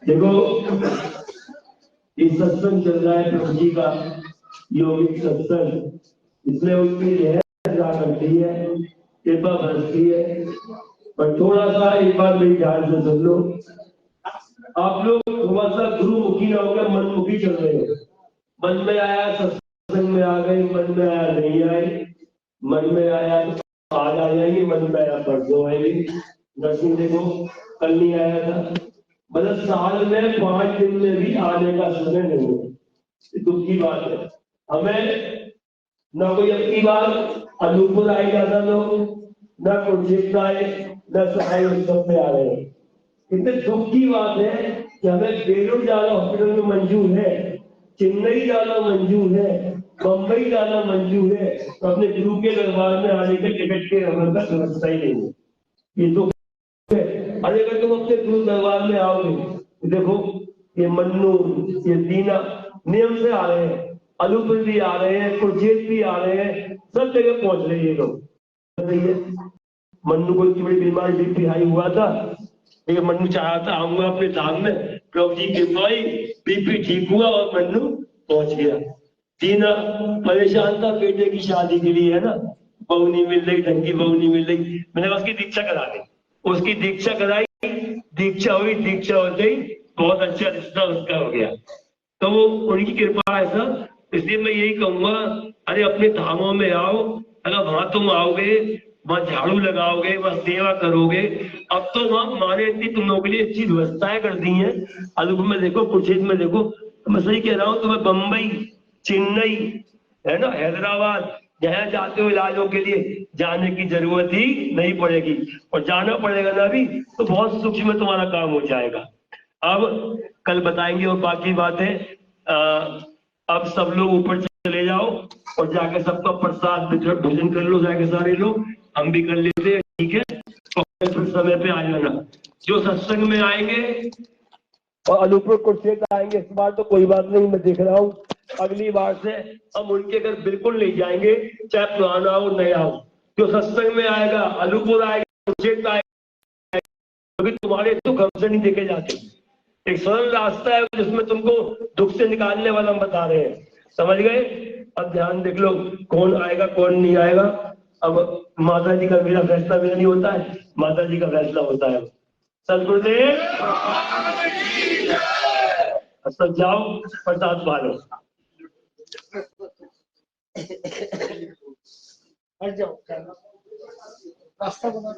देखो ये सत्संग चल रहा है प्रभु जी का योगिक सत्संग, इसमें उनकी लहर जा करती है, कृपा बरसती है। पर थोड़ा सा एक बार मेरी ध्यान से सुन लो, आप लोग थोड़ा सा गुरुमुखी ना होकर मनमुखी चल रहे हो। मन में आया सत्संग में आ गए, मन में आया नहीं आए, मन में आया तो आज आ जाएंगे, मन में आया परसों आएंगे। नरसिंह देखो कल नहीं आया था, मतलब साल में 5 दिन में भी आने का समय नहीं है। दुख की बात है। हमें न कोई अपनी बात अनूपपुर आए ज्यादा लोग, न कुरुक्षेत्र आए, न सहाय उत्सव में आ रहे हैं। इतने दुख की बात है कि हमें बेलूर जाना हॉस्पिटल में मंजूर है, चेन्नई जाना मंजूर है, बम्बई जाना मंजूर है, तो अपने गुरु के दरबार में आने के टिकट के रमन का व्यवस्था ही नहीं है। ये तो अरे अगर तुम अपने गुरु दरबार में आओगे तो देखो ये मन्नू, ये दीना नियम से आ रहे हैं, अलूपुर भी आ रहे हैं, कुरुक्षेत्र भी आ रहे हैं, सब जगह पहुंच रहे हैं ये लोग। मन्नू को इतनी बड़ी बीमारी बीपी हाई हुआ था, ये मन्नू चाहा था आऊंगा अपने धाम में, प्रभु जी की कृपा बीपी ठीक हुआ और मन्नू पहुंच गया। दीना परेशान था बेटे की शादी के लिए, है ना, बहू नहीं मिल रही, ढंग की बहू नहीं मिल रही, मैंने उसकी दीक्षा करा दी, उसकी दीक्षा कराई, दीक्षा हुई, दीक्षा होते ही बहुत अच्छा रिश्ता उसका हो गया। तो वो उनकी कृपा है सर। इसलिए मैं यही कहूंगा, अरे अपने धामों में आओ, अगर वहां तुम आओगे, वहां झाड़ू लगाओगे, वहां सेवा करोगे। अब तो वहां माने इतनी तुम लोगों के लिए अच्छी व्यवस्थाएं कर दी हैं, अलूप में देखो, कुरुक्षेत्र में देखो, तो मैं सही कह रहा हूँ, तुम्हें बम्बई, चेन्नई, है ना, हैदराबाद, जहां जाते हो इलाजों के लिए जाने की जरूरत ही नहीं पड़ेगी, और जाना पड़ेगा ना भी तो बहुत सूक्ष्म में तुम्हारा काम हो जाएगा। अब कल बताएंगे और बाकी बातें। अब सब लोग ऊपर चले जाओ और जाके सबका प्रसाद भोजन कर लो, जाके सारे लोग, हम भी कर लेते हैं, ठीक है। और फिर समय पे आ जाना, जो सत्संग में आएंगे और अलूपुर कुरुक्षेत्र आएंगे, इस बार तो कोई बात नहीं, मैं देख रहा हूँ अगली बार से हम उनके घर बिल्कुल नहीं जाएंगे, चाहे पुराना हो नया हो। जो सत्संग में आएगा, अलूपुर आएगा, कुरुक्षेत्र आएगा, क्योंकि तुम्हारे दुख हमसे नहीं देखे जाते। एक सरल रास्ता है जिसमें तुमको दुख से निकालने वाला हम बता रहे हैं, समझ गए। अब ध्यान देख लो कौन आएगा कौन नहीं आएगा। अब माता जी का मेरा फैसला मेरा नहीं होता है, माता जी का फैसला होता है। सदगुरुदेव सब जाओ, प्रसाद पालो। हट जाओ, रास्ता बना।